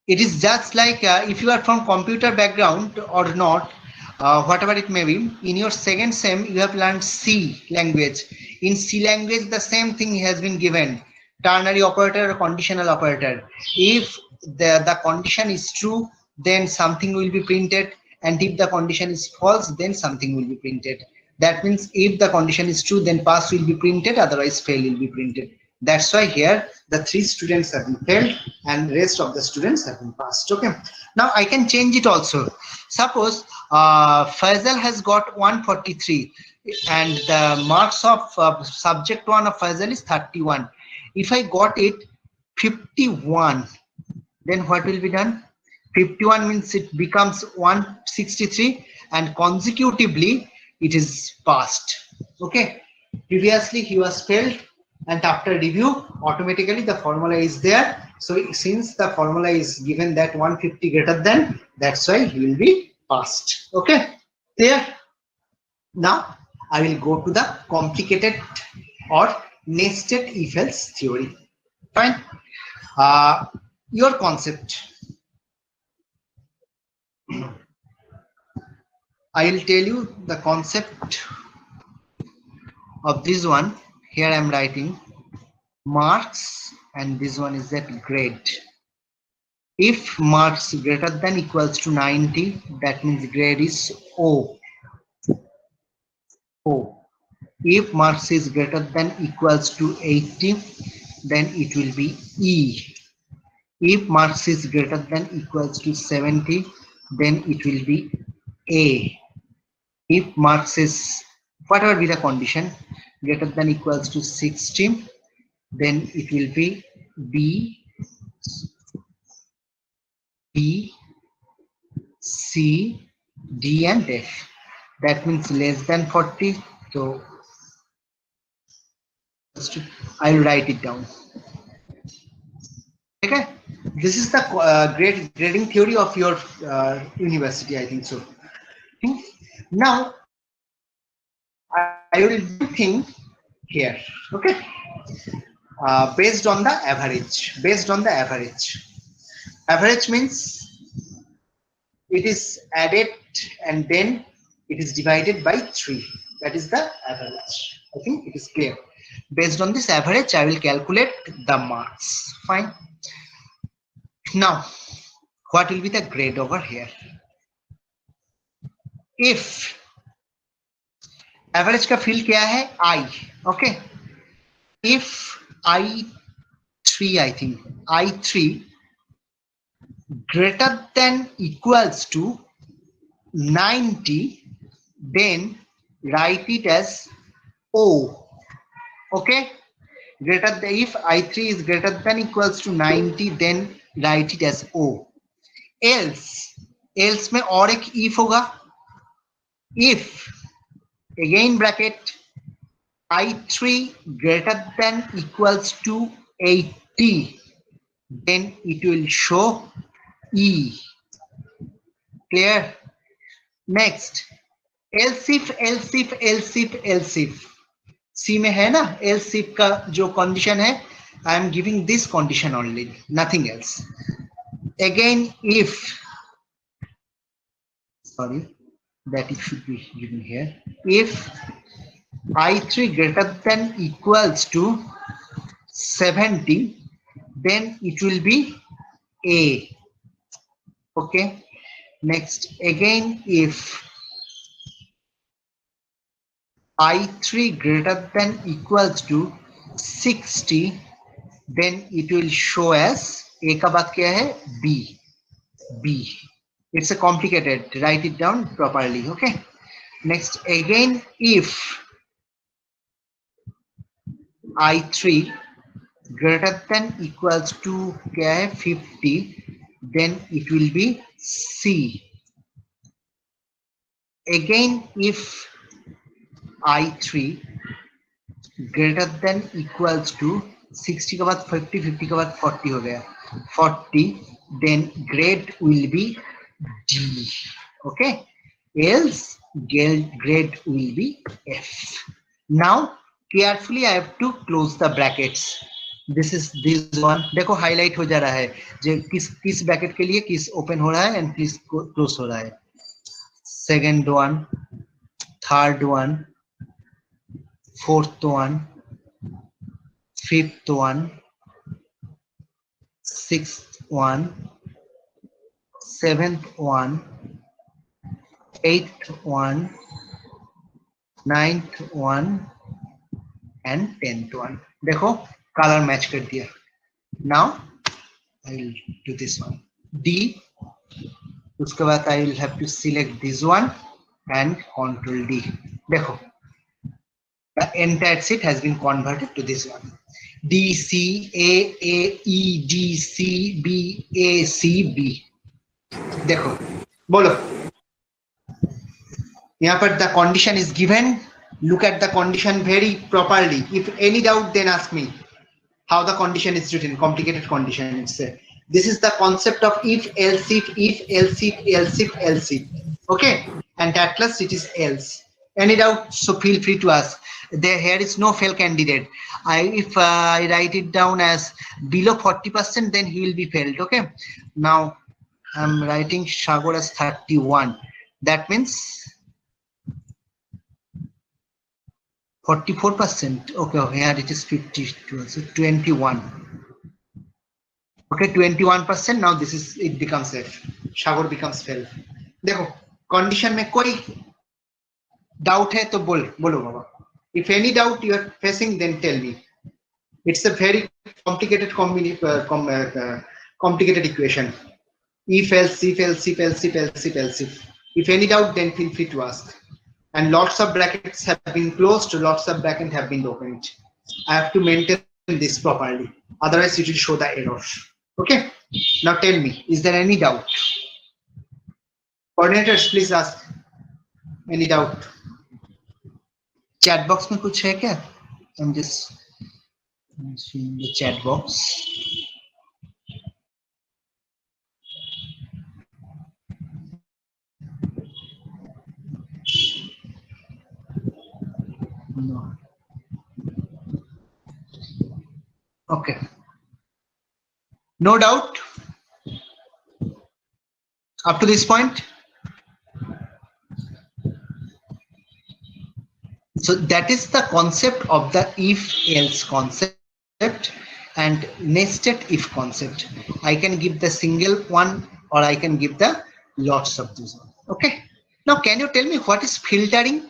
[SPEAKER 1] It is just like if you are from computer background or not, whatever it may be, in your second sem you have learned C language. In C language, the same thing has been given: ternary operator or conditional operator. If the condition is true, then something will be printed, and if the condition is false, then something will be printed. That means if the condition is true, then pass will be printed, otherwise fail will be printed. That's why here the 3 students have been failed and rest of the students have been passed. Okay, now I can change it also. Suppose Faisal has got 143 and the marks of subject 1 of Faisal is 31. If I got it 51, then what will be done? 51 means it becomes 163 and consecutively it is passed. Okay, previously he was failed, and after review automatically the formula is there. So since the formula is given that 150 greater than, that's why he will be passed. Okay, clear? Now I will go to the complicated or nested if else theory. Fine. Your concept. I will tell you the concept of this one. Here I am writing marks and this one is that grade. If marks greater than equals to 90, that means grade is O. If marks is greater than equals to 80, then it will be E. If marks is greater than equals to 70, then it will be A. If marks is, whatever be the condition, greater than equals to 60, then it will be B, C, D and F. That means less than 40. So I will write it down. Okay, this is the grading theory of your university, I think so. Now I will do thing here. Okay, based on the average. Based on the average. Average means it is added and then it is divided by 3. That is the average. I think it is clear. Based on this average, I will calculate the marks. Fine. Now, what will be the grade over here? If average का field क्या है? I. Okay. If I3, I think I3 greater than equals to 90, then write it as O. Okay, greater than, if I3 is greater than equals to 90, then write it as O. Else में और एक if होगा. If again bracket I3 greater than equals to 80, then it will show E. Clear? Next, else if C में है ना, else if का जो condition है, I am giving this condition only, nothing else. Again, if, sorry, that it should be given here. If I3 greater than equals to 70, then it will be A. Okay. Next, again, if I3 greater than equals to 60, then it will show as A का बाद क्या है? B. B. It's a complicated. Write it down properly. Okay. Next, again, if I3 greater than equals to क्या है? 50, then it will be C. Again, if I3 greater than equals to 60 के बाद 50, 50 के बाद 40 हो गया, 40, then grade will be D. Okay, else grade will be F. Now carefully I have to close the brackets. This one. देखो highlight हो जा रहा है जो किस bracket के लिए किस open हो रहा है and किस close हो रहा है. Second one, third one, fourth one, fifth one, sixth one, seventh one, eighth one, ninth one, and 10th one. देखो color match कर दिया. Now I will do this one. D. उसके बाद I will have to select this one and Control D. देखो the entire sheet has been converted to this one. D, C, A, E, D, C, B, A, C, B. देखो बोलो यहाँ पर the condition is given. Look at the condition very properly. If any doubt, then ask me how the condition is written. Complicated condition. This is the concept of if, else if, else if, else if, else if. Okay, and at last it is else. Any doubt? So feel free to ask. Here is no fail candidate. If I write it down as below 40%, then he will be failed. Okay. Now I'm writing Shagor as 31. That means 44%. Okay, here it is 52. So 21. Okay, 21%. Now this is it becomes F. Shagor becomes fail. देखो condition में कोई doubt है तो बोलो बाबा. If any doubt you are facing, then tell me. It's a very complicated complicated equation. If else if else if else if else if else if. If any doubt, then feel free to ask. And lots of brackets have been closed, lots of brackets have been opened. I have to maintain this properly. Otherwise, it will show the error. Okay. Now tell me, is there any doubt? Coordinators, please ask. Any doubt? Chat box में कुछ है क्या? I'm just seeing the chat box. No. Okay. No doubt up to this point. So that is the concept of the if else concept and nested if concept. I can give the single one or I can give the lots of this one. Okay. Now can you tell me what is filtering?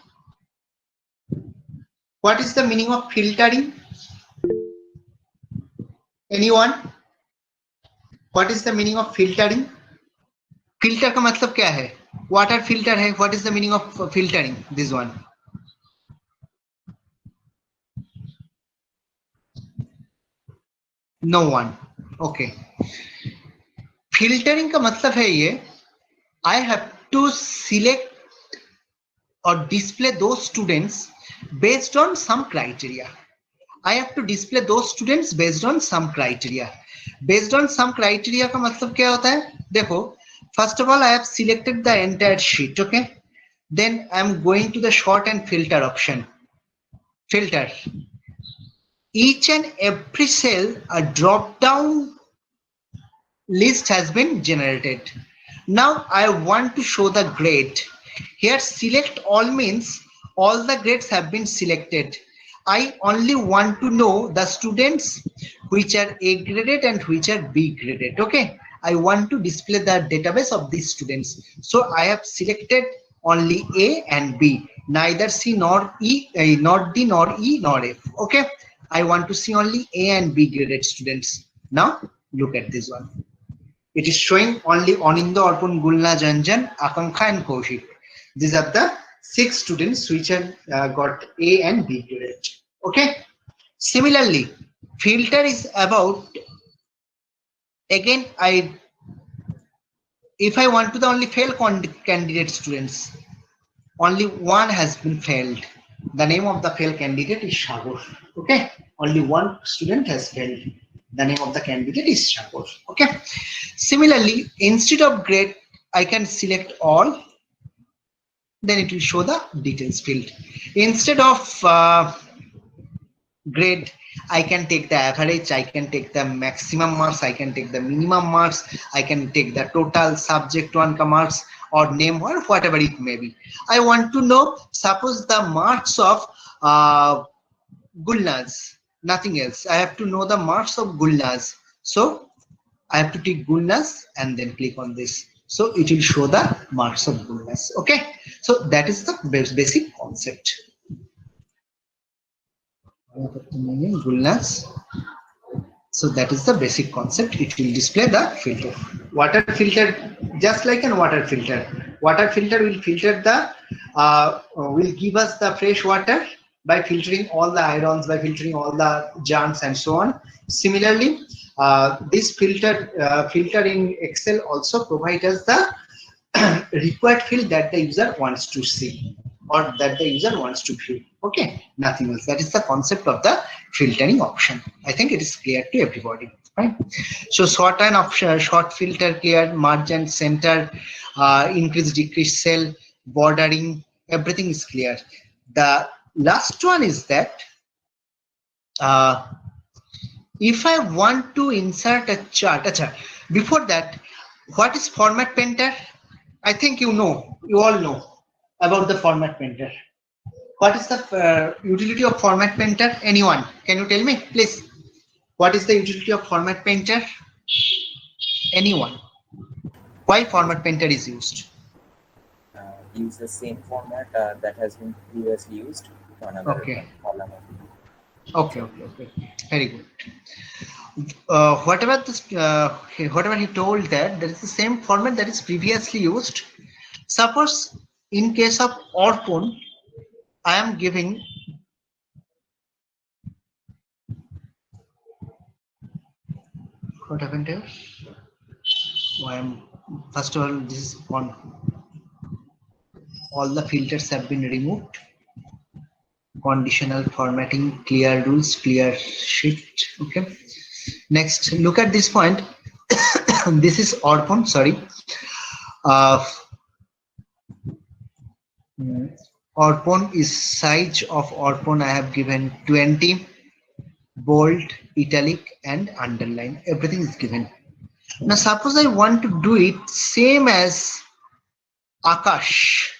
[SPEAKER 1] What is the meaning of filtering? Anyone? What is the meaning of filtering? Filter का मतलब क्या है? Water filter है. What is the meaning of filtering? This one. No one. Okay. Filtering का मतलब है ये. I have to select or display those students based on some criteria. I have to display those students based on some criteria. Based on some criteria का मतलब क्या होता है? देखो, first of all, I have selected the entire sheet. Okay. Then I am going to the sort and filter option. Filter. Each and every cell, a drop down list has been generated. Now I want to show the grade. Here select all means all the grades have been selected. I only want to know the students which are A graded and which are B graded. Okay. I want to display the database of these students. So I have selected only A and B, neither C nor E, not D nor E nor F. Okay, I want to see only A and B graded students. Now look at this one. It is showing only Anindo, Arpon, Gulna, Janjan, Akanksha and Kaushik. These are the 6 students which have got A and B graded. Okay. Similarly, filter is about, again, if I want to the only fail candidate students, only one has been failed. The name of the failed candidate is Shagor. Okay, only one student has failed. The name of the candidate is Shagor. Okay. Similarly, instead of grade, I can select all. Then it will show the details field. Instead of grade, I can take the average, I can take the maximum marks, I can take the minimum marks, I can take the total subject 1 marks or name or whatever it may be. I want to know, suppose the marks of Gulnaz, nothing else. I have to know the marks of Gulnaz. So I have to take Gulnaz and then click on this. So it will show the marks of Gulnaz. Okay. So that is the basic concept. Gulnaz. So that is the basic concept. It will display the filter. Water filter, just like an water filter. Water filter will filter the, will give us the fresh water by filtering all the ions, by filtering all the germs and so on. Similarly, this filter in Excel also provides us the required field that the user wants to see or that the user wants to view. Okay, nothing else. That is the concept of the filtering option. I think it is clear to everybody. Right? So sort and option, short filter, clear, margin, center, increase, decrease, cell, bordering, everything is clear. The last one is that if I want to insert a chart, before that, what is format painter? I think you all know about the format painter. What is the utility of format painter? Anyone? Can you tell me, please? What is the utility of format painter? Anyone? Why format painter is used?
[SPEAKER 6] Use the same format that has been previously used on another column.
[SPEAKER 1] Okay. Very good. Whatever he told that there is the same format that is previously used. Suppose in case of Orpon, I am giving what happened here? First of all, this is one. All the filters have been removed. Conditional formatting, clear rules, clear shift. Okay. Next, look at this point. This is Orpon. Sorry. Orpon is size of Orpon. I have given 20. Bold, italic, and underline. Everything is given. Now, suppose I want to do it same as Akash.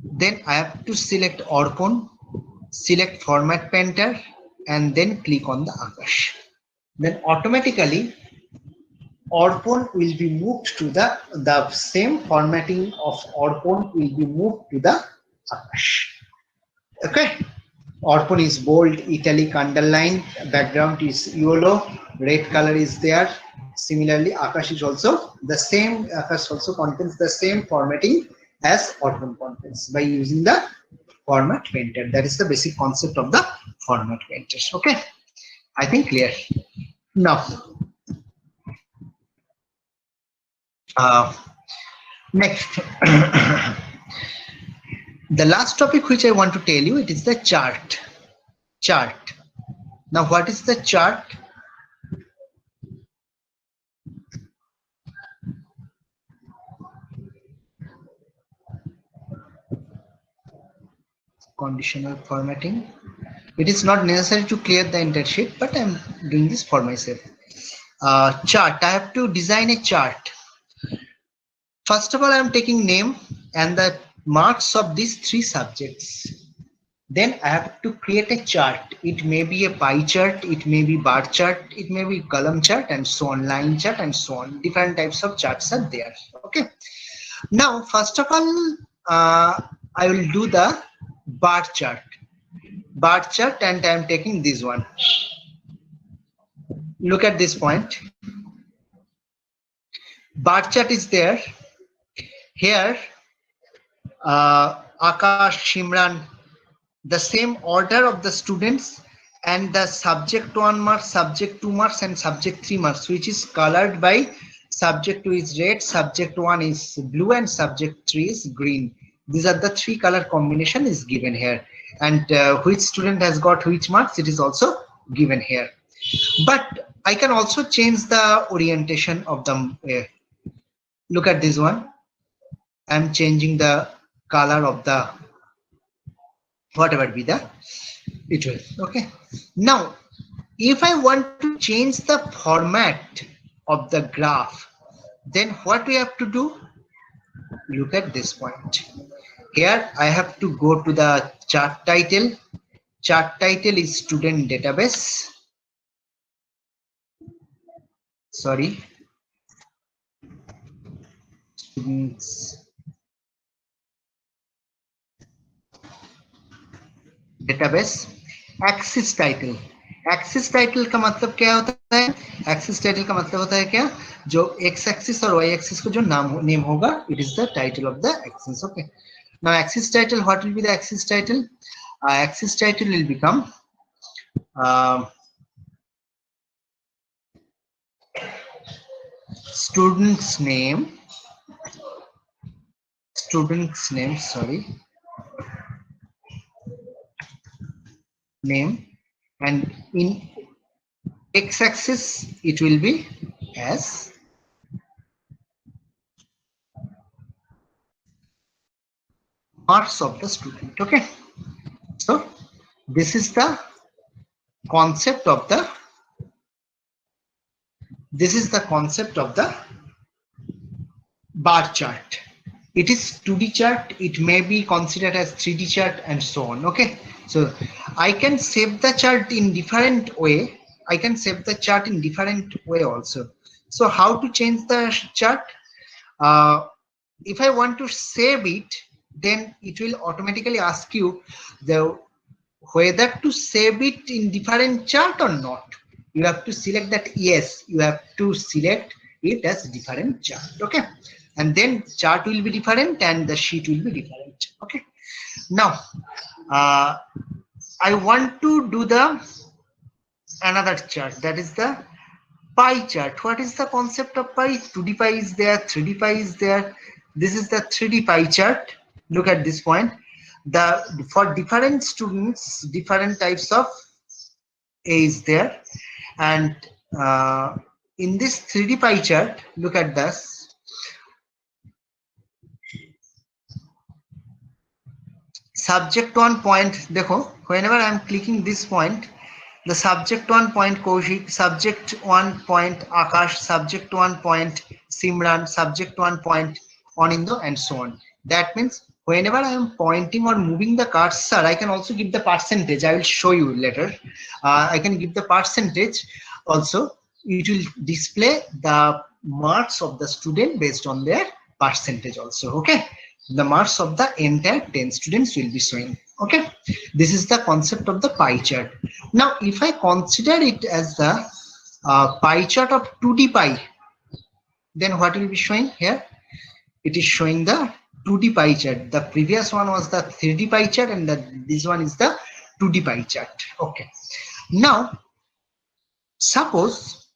[SPEAKER 1] Then I have to select Orpon, select format painter, and then click on the Akash. Then automatically Orpon will be moved to the same formatting of Orpon will be moved to the Akash. Okay. Orpon is bold, italic, underline, background is yellow, red color is there. Similarly, Akash is also the same. Akash also contains the same formatting as Orpon contains by using the format painter. That is the basic concept of the format painters. Okay, I think clear. Now, next. The last topic which I want to tell you, it is the chart. Now, what is the chart? Conditional formatting. It is not necessary to clear the entire sheet, but I'm doing this for myself. Chart. I have to design a chart. First of all, I'm taking name and the marks of these 3 subjects. Then I have to create a chart. It may be a pie chart, it may be bar chart, it may be column chart, and so on, line chart, and so on. Different types of charts are there. Okay. Now, first of all, I will do the bar chart. Bar chart, and I am taking this one. Look at this point. Bar chart is there. Here, Akash, Shimran, the same order of the students, and the subject 1 marks, subject 2 marks, and subject 3 marks, which is colored by subject 2 is red, subject 1 is blue, and subject 3 is green. These are the 3 color combination is given here, and which student has got which marks, it is also given here. But I can also change the orientation of them. Look at this one. I'm changing the color of the whatever be the it will. Okay. Now, if I want to change the format of the graph, then what we have to do? Look at this point. Here I have to go to the chart title. Chart title is student database. Sorry. Students database. Axis title. Axis title का मतलब क्या होता है? Axis title का मतलब होता है क्या? जो एक्स एक्सिस और वाई एक्सिस को जो नेम होगा, it is the title of the axis. Okay. Now axis title, what will be the axis title? Axis title will become student's name, sorry, name, and in x-axis it will be as marks of the student. Okay, so this is the concept of the bar chart. It is 2D chart, it may be considered as 3D chart and so on. Okay, so I can save the chart in different way. Also. So how to change the chart? If I want to save it, then it will automatically ask you whether to save it in different chart or not. You have to select that yes, you have to select it as different chart. Okay, and then chart will be different and the sheet will be different. Okay, now I want to do the another chart, that is the pie chart. What is the concept of pie? 2D pie is there, 3D pie is there. This is the 3D pie chart. Look at this point. For different students, different types of A is there, and in this 3D pie chart, look at this. Subject 1 point, dekho, whenever I am clicking this point, the subject 1 point Kaushik, subject 1 point Akash, subject 1 point Simran, subject 1 point Anindo, and so on. That means whenever I am pointing or moving the cursor, I can also give the percentage. I will show you later. I can give the percentage also. It will display the marks of the student based on their percentage also. Okay, the marks of the entire 10 students will be showing. Okay, this is the concept of the pie chart. Now if I consider it as the pie chart of 2D pie, then what will be showing here? It is showing the 2D pie chart. The previous one was the 3D pie chart, and this one is the 2D pie chart. Okay, now suppose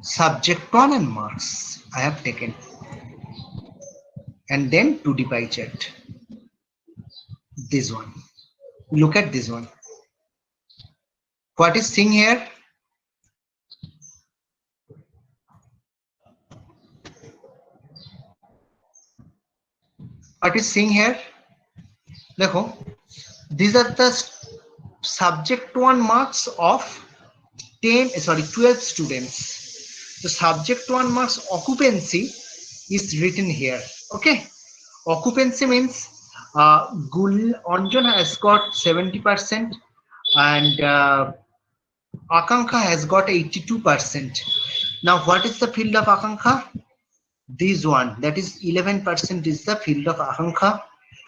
[SPEAKER 1] subject 1 and marks I have taken, and then 2D pie chart. This one, look at this one. What is seeing here? What is seeing here? Dekho, these are the subject 1 marks of 12 students. The subject 1 marks occupancy is written here. Okay, occupancy means Anjan has got 70%, and Akanksha has got 82%. Now what is the field of Akanksha? This one, that is 11% is the field of Akanksha.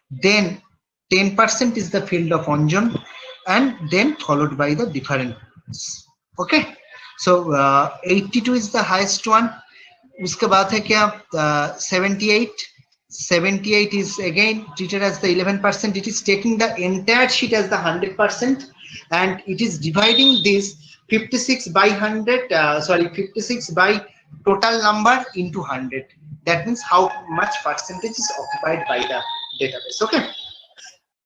[SPEAKER 1] Then 10% is the field of Anjan, and then followed by the difference. Okay, so 82 is the highest one. उसके बाद है क्या 78 is again treated as the 11%. It is taking the entire sheet as the 100%, and it is dividing this 56 by 100 56 by total number into 100. That means how much percentage is occupied by the database. Okay,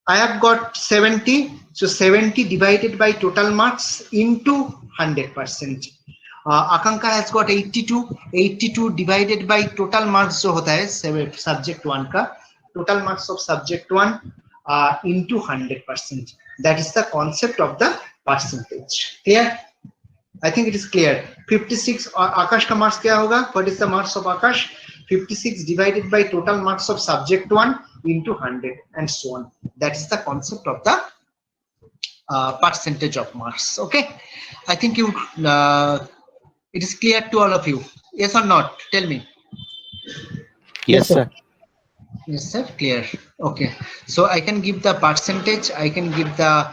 [SPEAKER 1] I have got 70, so 70 divided by total marks into 100%. Akanksha has got 82 divided by total marks जो होता है subject 1 का total marks of subject 1 into 100%. That is the concept of the percentage. Clear? I think it is clear. 56 Akash का marks क्या होगा? What is the marks of Akash? 56 divided by total marks of subject 1 into 100 and so on. That is the concept of the percentage of marks. Okay, I think you it is clear to all of you. Yes or not? Tell me.
[SPEAKER 8] Yes, sir.
[SPEAKER 1] Yes, sir. Clear. Okay. So I can give the percentage. I can give the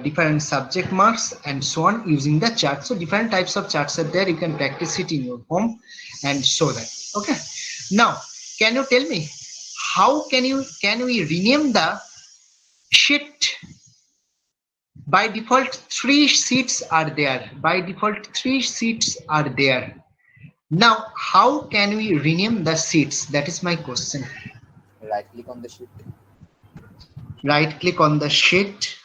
[SPEAKER 1] different subject marks and so on using the chart. So different types of charts are there. You can practice it in your home and show that. Okay. Now, can you tell me how can we rename the sheet? By default, 3 sheets are there. By default, 3 sheets are there. Now, how can we rename the sheets? That is my question.
[SPEAKER 6] Right click on the sheet.
[SPEAKER 1] Right click on the sheet,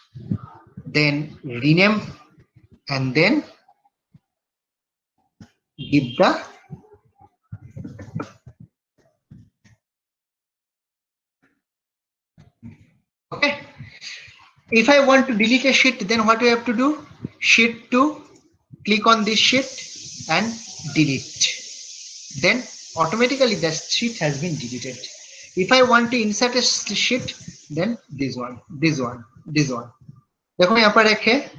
[SPEAKER 1] then rename, and then give the okay. If I want to delete a sheet, then what do I have to do? Sheet 2, click on this sheet and delete. Then automatically the sheet has been deleted. If I want to insert a sheet, then this one. देखो यहाँ पर एक है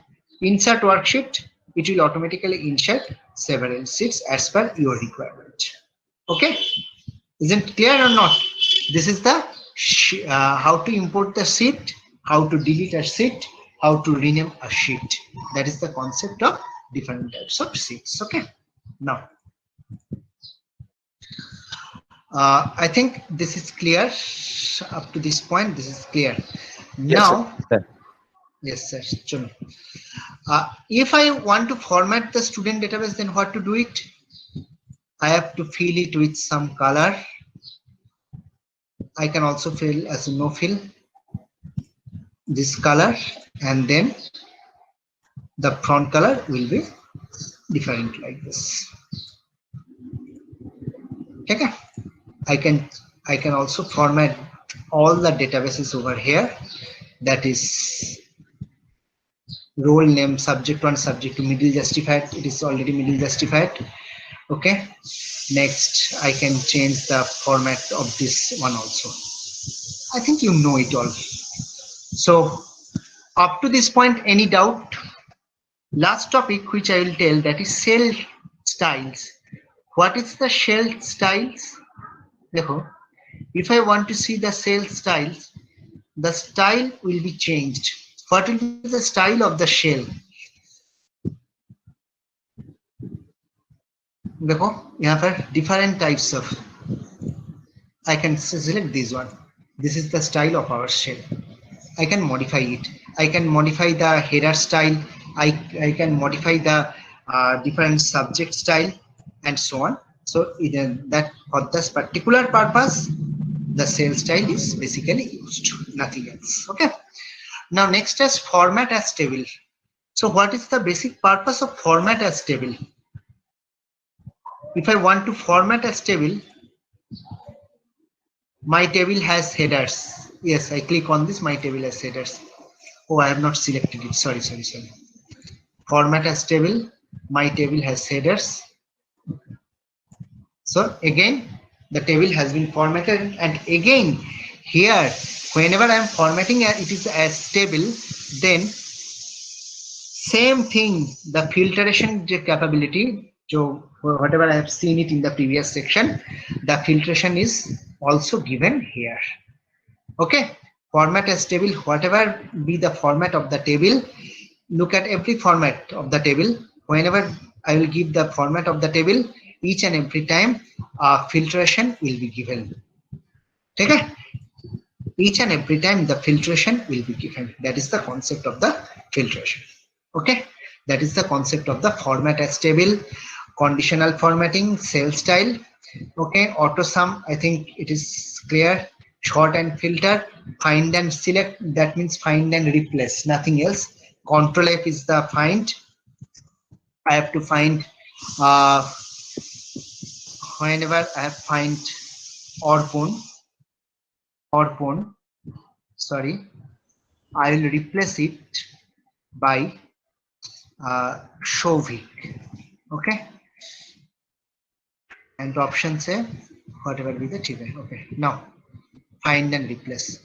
[SPEAKER 1] insert worksheet. It will automatically insert several sheets as per your requirement. Okay, isn't clear or not? This is the how to import the sheet, how to delete a sheet, how to rename a sheet. That is the concept of different types of sheets. Okay, now I think this is clear. Up to this point, this is clear. Now, yes, sir. If I want to format the student database, then what to do it? I have to fill it with some color. I can also fill as no fill this color, and then the front color will be different like this. Okay, I can also format all the databases over here. That is role name, subject 1, subject 2, middle justified. It is already middle justified. Okay, next I can change the format of this one also. I think you know it all. So up to this point, any doubt? Last topic which I will tell, that is cell styles. What is the cell styles? If I want to see the cell styles, the style will be changed. What will be the style of the shell? देखो यहाँ पर different types of. I can select this one. This is the style of our shell. I can modify it. I can modify the header style. I can modify the different subject style and so on. So that for this particular purpose, the cell style is basically used, nothing else. Okay. Now next is format as table. So what is the basic purpose of format as table? If I want to format as table, my table has headers. Yes, I click on this, my table has headers. Oh, I have not selected it. Sorry. Format as table, my table has headers. So again, the table has been formatted, and again here, whenever I am formatting it is as table, then Same thing, the filtration capability, so whatever I have seen it in the previous section, the filtration is also given here. Okay, format as table, whatever be the format of the table, look at every format of the table. Whenever I will give the format of the table, each and every time filtration will be given. Okay, each and every time the filtration will be given. That is the concept of the filtration. Okay, that is the concept of the format as table, conditional formatting, cell style. Okay, auto sum, I think it is clear. Sort and filter, find and select, that means find and replace, nothing else. Control F is the find. I have to find whenever I have find Orpon, sorry, I will replace it by Shovik. Okay, and option say whatever be the trigger. Okay, now find and replace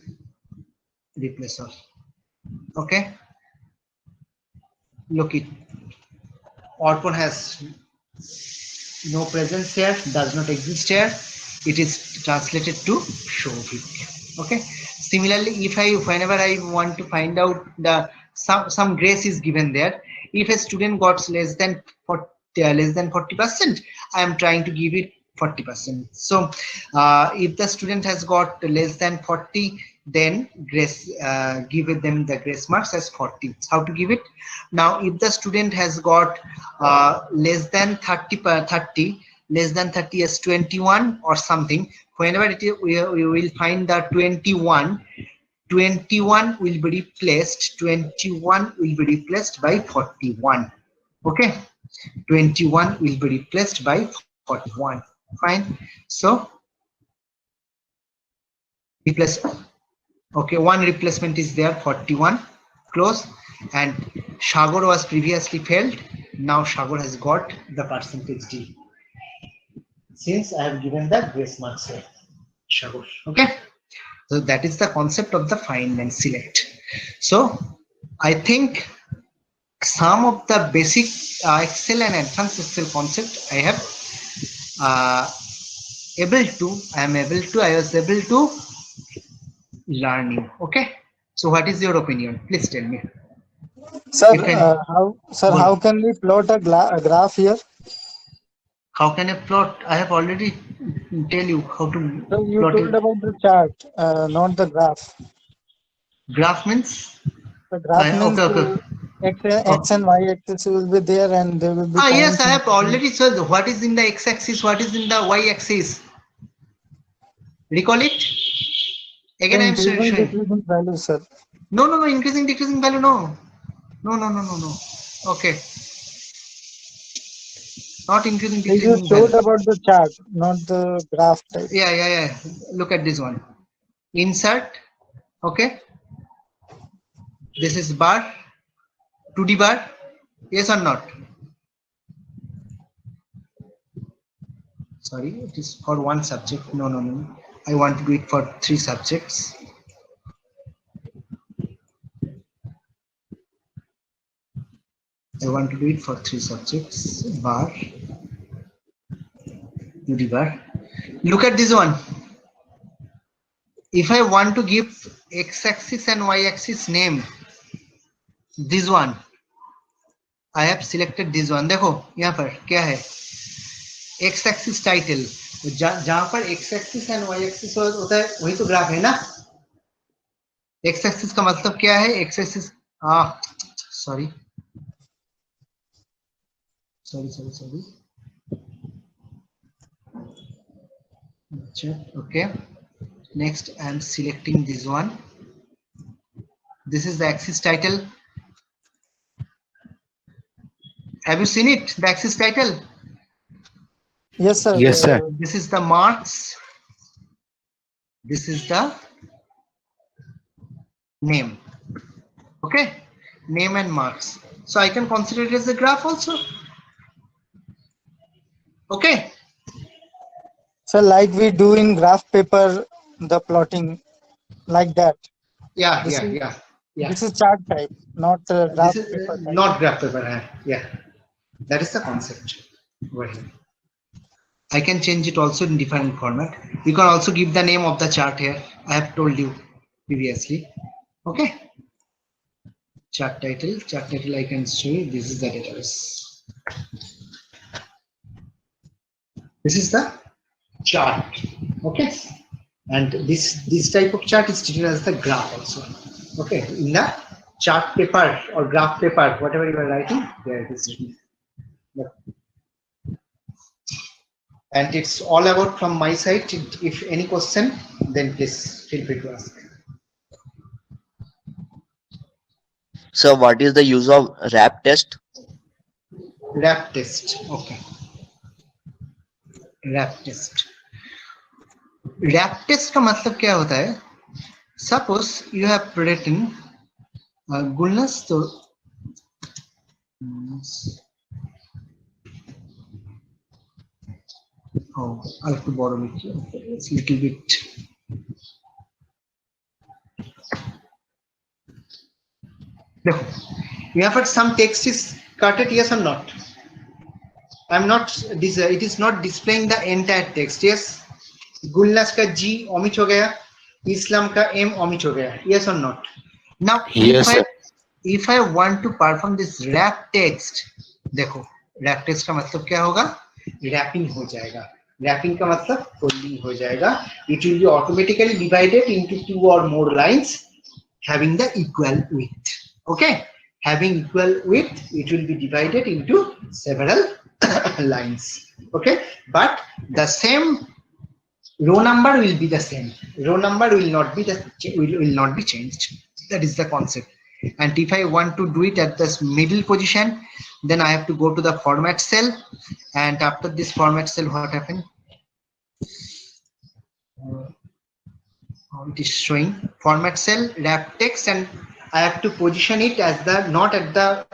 [SPEAKER 1] all. Okay, look it, Orpon has no presence here, does not exist here, it is translated to Shovik. Okay, similarly, if whenever I want to find out the some grace is given there, if a student got less than 40%, I am trying to give it 40%. So if the student has got less than 40, then grace, give them the grace marks as 40. How to give it? Now if the student has got less than 30, less than 30 as 21 or something, whenever it is, we will find the 21 will be replaced by 41. Okay, 21 will be replaced by 41. Fine, so replace. Okay, one replacement is there, 41, close. And Shagor was previously failed, now Shagor has got the percentage D, since I have given the grace marks here, Shagor. Okay, so that is the concept of the find and select. So I think some of the basic Excel and advanced Excel concept I have I was able to learn you. Okay, so what is your opinion? Please tell me.
[SPEAKER 5] Sir,
[SPEAKER 1] You can-
[SPEAKER 5] how can we plot a graph here?
[SPEAKER 1] How can I plot? I have already tell you how to
[SPEAKER 5] So you
[SPEAKER 1] plot
[SPEAKER 5] told
[SPEAKER 1] it.
[SPEAKER 5] about the chart, not the graph.
[SPEAKER 1] Graph means
[SPEAKER 5] The graph means
[SPEAKER 1] okay.
[SPEAKER 5] X and Y axis will be there, and there will be.
[SPEAKER 1] Yes,
[SPEAKER 5] points
[SPEAKER 1] I
[SPEAKER 5] in
[SPEAKER 1] have already said what is in the x-axis, what is in the y-axis. Recall it. Again, I am
[SPEAKER 5] increasing,
[SPEAKER 1] showing.
[SPEAKER 5] decreasing value, sir.
[SPEAKER 1] No, increasing, decreasing value. No. Okay. Not increasing,
[SPEAKER 5] You
[SPEAKER 1] decreasing
[SPEAKER 5] showed
[SPEAKER 1] value.
[SPEAKER 5] about the chart, not the graph type.
[SPEAKER 1] Yeah. Look at this one. Insert. Okay. This is bar. 2D bar. Yes or not? Sorry, it is for one subject. No. I want to do it for 3 subjects. I want to do it for 3 subjects. Bar. 2D bar. Look at this one. If I want to give x-axis and y-axis name, this one, I have selected this one. देखो यहाँ पर क्या है? x-axis title. जहाँ पर x-axis and y-axis होता है वही तो ग्राफ है ना? x-axis का मतलब क्या है? x-axis sorry. Okay. Next, I am selecting this one. This is the axis title. Have you seen it? The axis title.
[SPEAKER 5] Yes, sir.
[SPEAKER 8] Yes, sir.
[SPEAKER 1] This is the marks. This is the name. Okay, name and marks. So I can consider it as a graph also. Okay.
[SPEAKER 5] So like we do in graph paper, the plotting like that.
[SPEAKER 1] Yeah. Yeah.
[SPEAKER 5] This is chart type, not graph
[SPEAKER 1] This is
[SPEAKER 5] paper type.
[SPEAKER 1] not graph paper. Yeah, that is the concept over here. I can change it also in different format. You can also give the name of the chart here. I have told you previously. Okay. Chart title I can show you. This is the database. This is the chart. Okay. And this type of chart is treated as the graph also. Okay. In the chart paper or graph paper, whatever you are writing, there it is written. And it's all about from my side. If any question, then please feel free to ask.
[SPEAKER 8] So what is the use of RAP test?
[SPEAKER 1] RAP test. Okay. RAP test. RAP test का मतलब क्या होता है? Suppose you have written Gulnas, so oh, I have to borrow it. It's a little bit. Look, you have heard some text is cutted, yes or not? I'm not. It is not displaying the entire text. Yes. Gulnas का G omit हो गया, Islam का M omit हो गया. Yes or not? Now,
[SPEAKER 8] Yes, sir.
[SPEAKER 1] if I want to perform this wrap text, देखो wrap text का मतलब क्या होगा? Wrapping हो जाएगा. Wrapping का मतलब folding हो जाएगा. It will be automatically divided into 2 or more lines having the equal width. Okay, having equal width, it will be divided into several lines. Okay, but the same row number will be the same. Row number will not be will not be changed. That is the concept. And if I want to do it at this middle position, then I have to go to the format cell. And after this format cell, what happened? It is showing format cell wrap text, and I have to position it as the not at the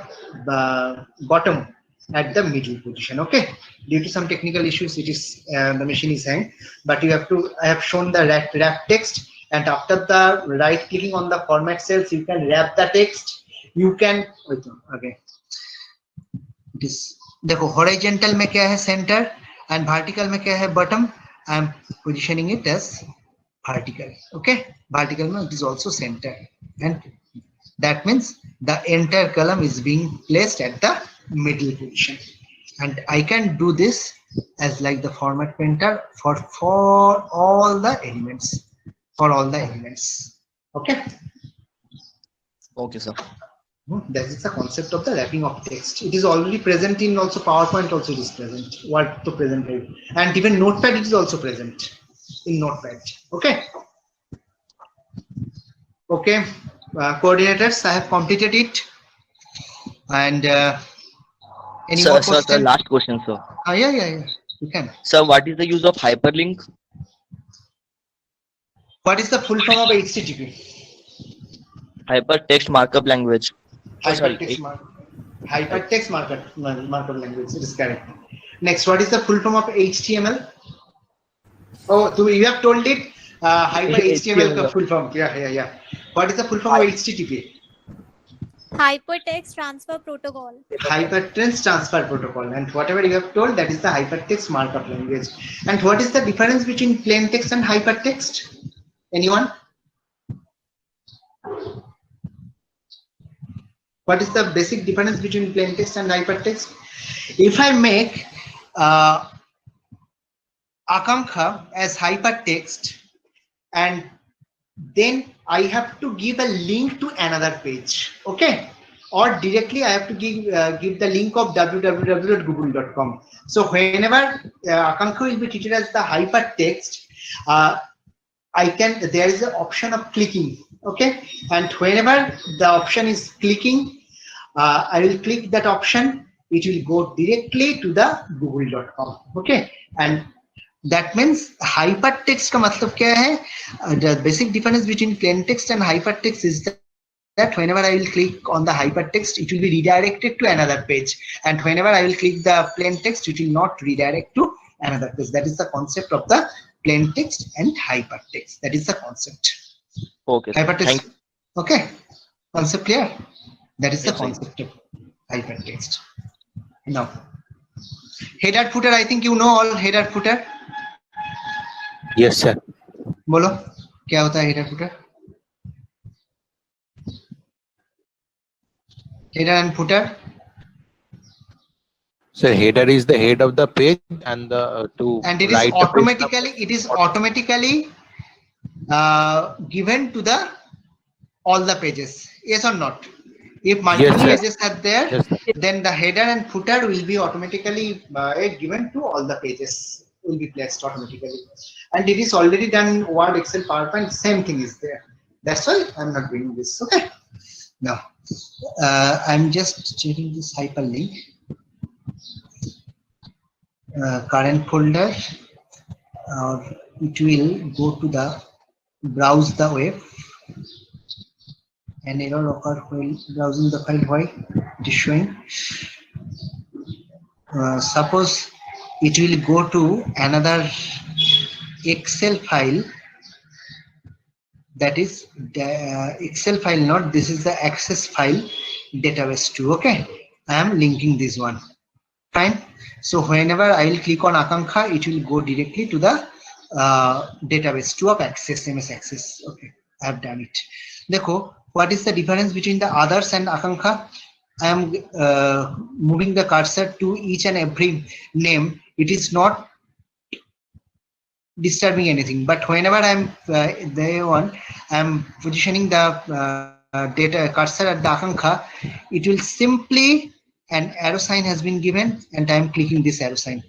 [SPEAKER 1] bottom, at the middle position. Okay, due to some technical issues, it is the machine is hanged, but you have to. I have shown the wrap text, and after the right clicking on the format cells, you can wrap the text. You can okay. It is देखो horizontal में क्या है center and vertical में क्या है bottom. I am positioning it as vertical. Okay, vertical में it is also center, and that means the entire column is being placed at the middle position. And I can do this as like the format printer for all the elements. For all the elements. Okay.
[SPEAKER 8] Okay, sir.
[SPEAKER 1] That is the concept of the wrapping of text. It is already present in also PowerPoint. Also it is present. What to present it, and even Notepad it is also present in Notepad. Okay. Okay. Coordinators, I have completed it. And any more
[SPEAKER 8] Sir,
[SPEAKER 1] question?
[SPEAKER 8] last question, sir.
[SPEAKER 1] Yeah. You can.
[SPEAKER 8] Sir, what is the use of hyperlink?
[SPEAKER 1] What is the full form of HTTP?
[SPEAKER 8] Hypertext markup language.
[SPEAKER 1] Hypertext markup language. It is correct. Next, what is the full form of HTML? Oh, so you have told it. Hyper HTML का full form. Yeah. What is the full form of HTTP?
[SPEAKER 2] Hypertext Transfer Protocol.
[SPEAKER 1] Hypertext Transfer Protocol. And whatever you have told, that is the hypertext markup language. And what is the difference between plain text and hypertext? Anyone? What is the basic difference between plain text and hypertext? If I make Akanksha as hypertext, and then I have to give a link to another page, okay? Or directly I have to give the link of www.google.com. So whenever Akanksha will be treated as the hypertext, there is an option of clicking, okay? And whenever the option is clicking, I will click that option. It will go directly to the google.com, okay? And that means hypertext का मतलब क्या है? The basic difference between plain text and hypertext is that whenever I will click on the hypertext, it will be redirected to another page, and whenever I will click the plain text, it will not redirect to another page. That is the concept of the plain text and hypertext. That is the concept.
[SPEAKER 8] Okay.
[SPEAKER 1] Hypertext. Okay. Concept clear? That is the
[SPEAKER 9] Yes, sir.
[SPEAKER 1] concept of hypertext. Now, header footer, I think you know all header footer.
[SPEAKER 9] Yes, sir.
[SPEAKER 1] बोलो क्या होता है header footer? Header and footer.
[SPEAKER 9] So header is the head of the page, and the to
[SPEAKER 1] And it is
[SPEAKER 9] write the page
[SPEAKER 1] automatically given to the all the pages. Yes or not? If multiple
[SPEAKER 9] Yes,
[SPEAKER 1] pages are there,
[SPEAKER 9] Yes, sir.
[SPEAKER 1] then the header and footer will be automatically given to all the pages. Will be placed automatically, and it is already done in Word, Excel, PowerPoint. Same thing is there. That's why I'm not doing this. Okay. Now, I'm just checking this hyperlink. Current folder, it will go to the browse the web. An error occur while browsing the file. Why it is showing? Suppose it will go to another Excel file. That is the Excel file, not this is the access file database 2. Okay, I am linking this one. Fine. So whenever I will click on Akanksha, it will go directly to the database 2 of access, MS Access. Okay, I have done it. Dekho, what is the difference between the others and Akanksha? I am moving the cursor to each and every name. It is not disturbing anything, but whenever I'm I'm positioning the data cursor at the Akanksha, it will simply an arrow sign has been given, and I'm clicking this arrow sign.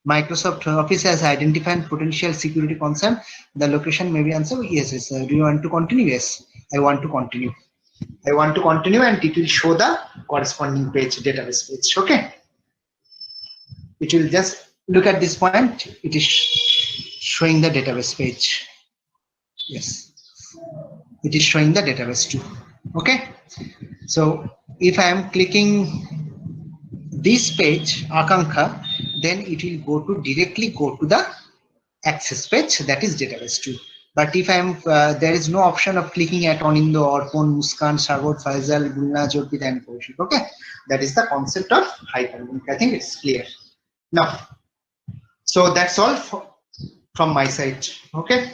[SPEAKER 1] Microsoft Office has identified potential security concern. The location may be answered. Yes, yes. Do you want to continue? Yes, I want to continue. I want to continue, and it will show the corresponding page, database page. Okay. It will just look at this point. It is showing the database page. Yes, it is showing the database too. Okay. So if I am clicking this page, Akanksha, then it will directly go to the access page, that is database 2. But if I am there is no option of clicking at Anindo, Orpon, Muskan, Sargot, Faisal, Gulna, Jorpit, and Kaushik. Okay, that is the concept of hyperlink. I think it's clear now. So that's all from my side. Okay.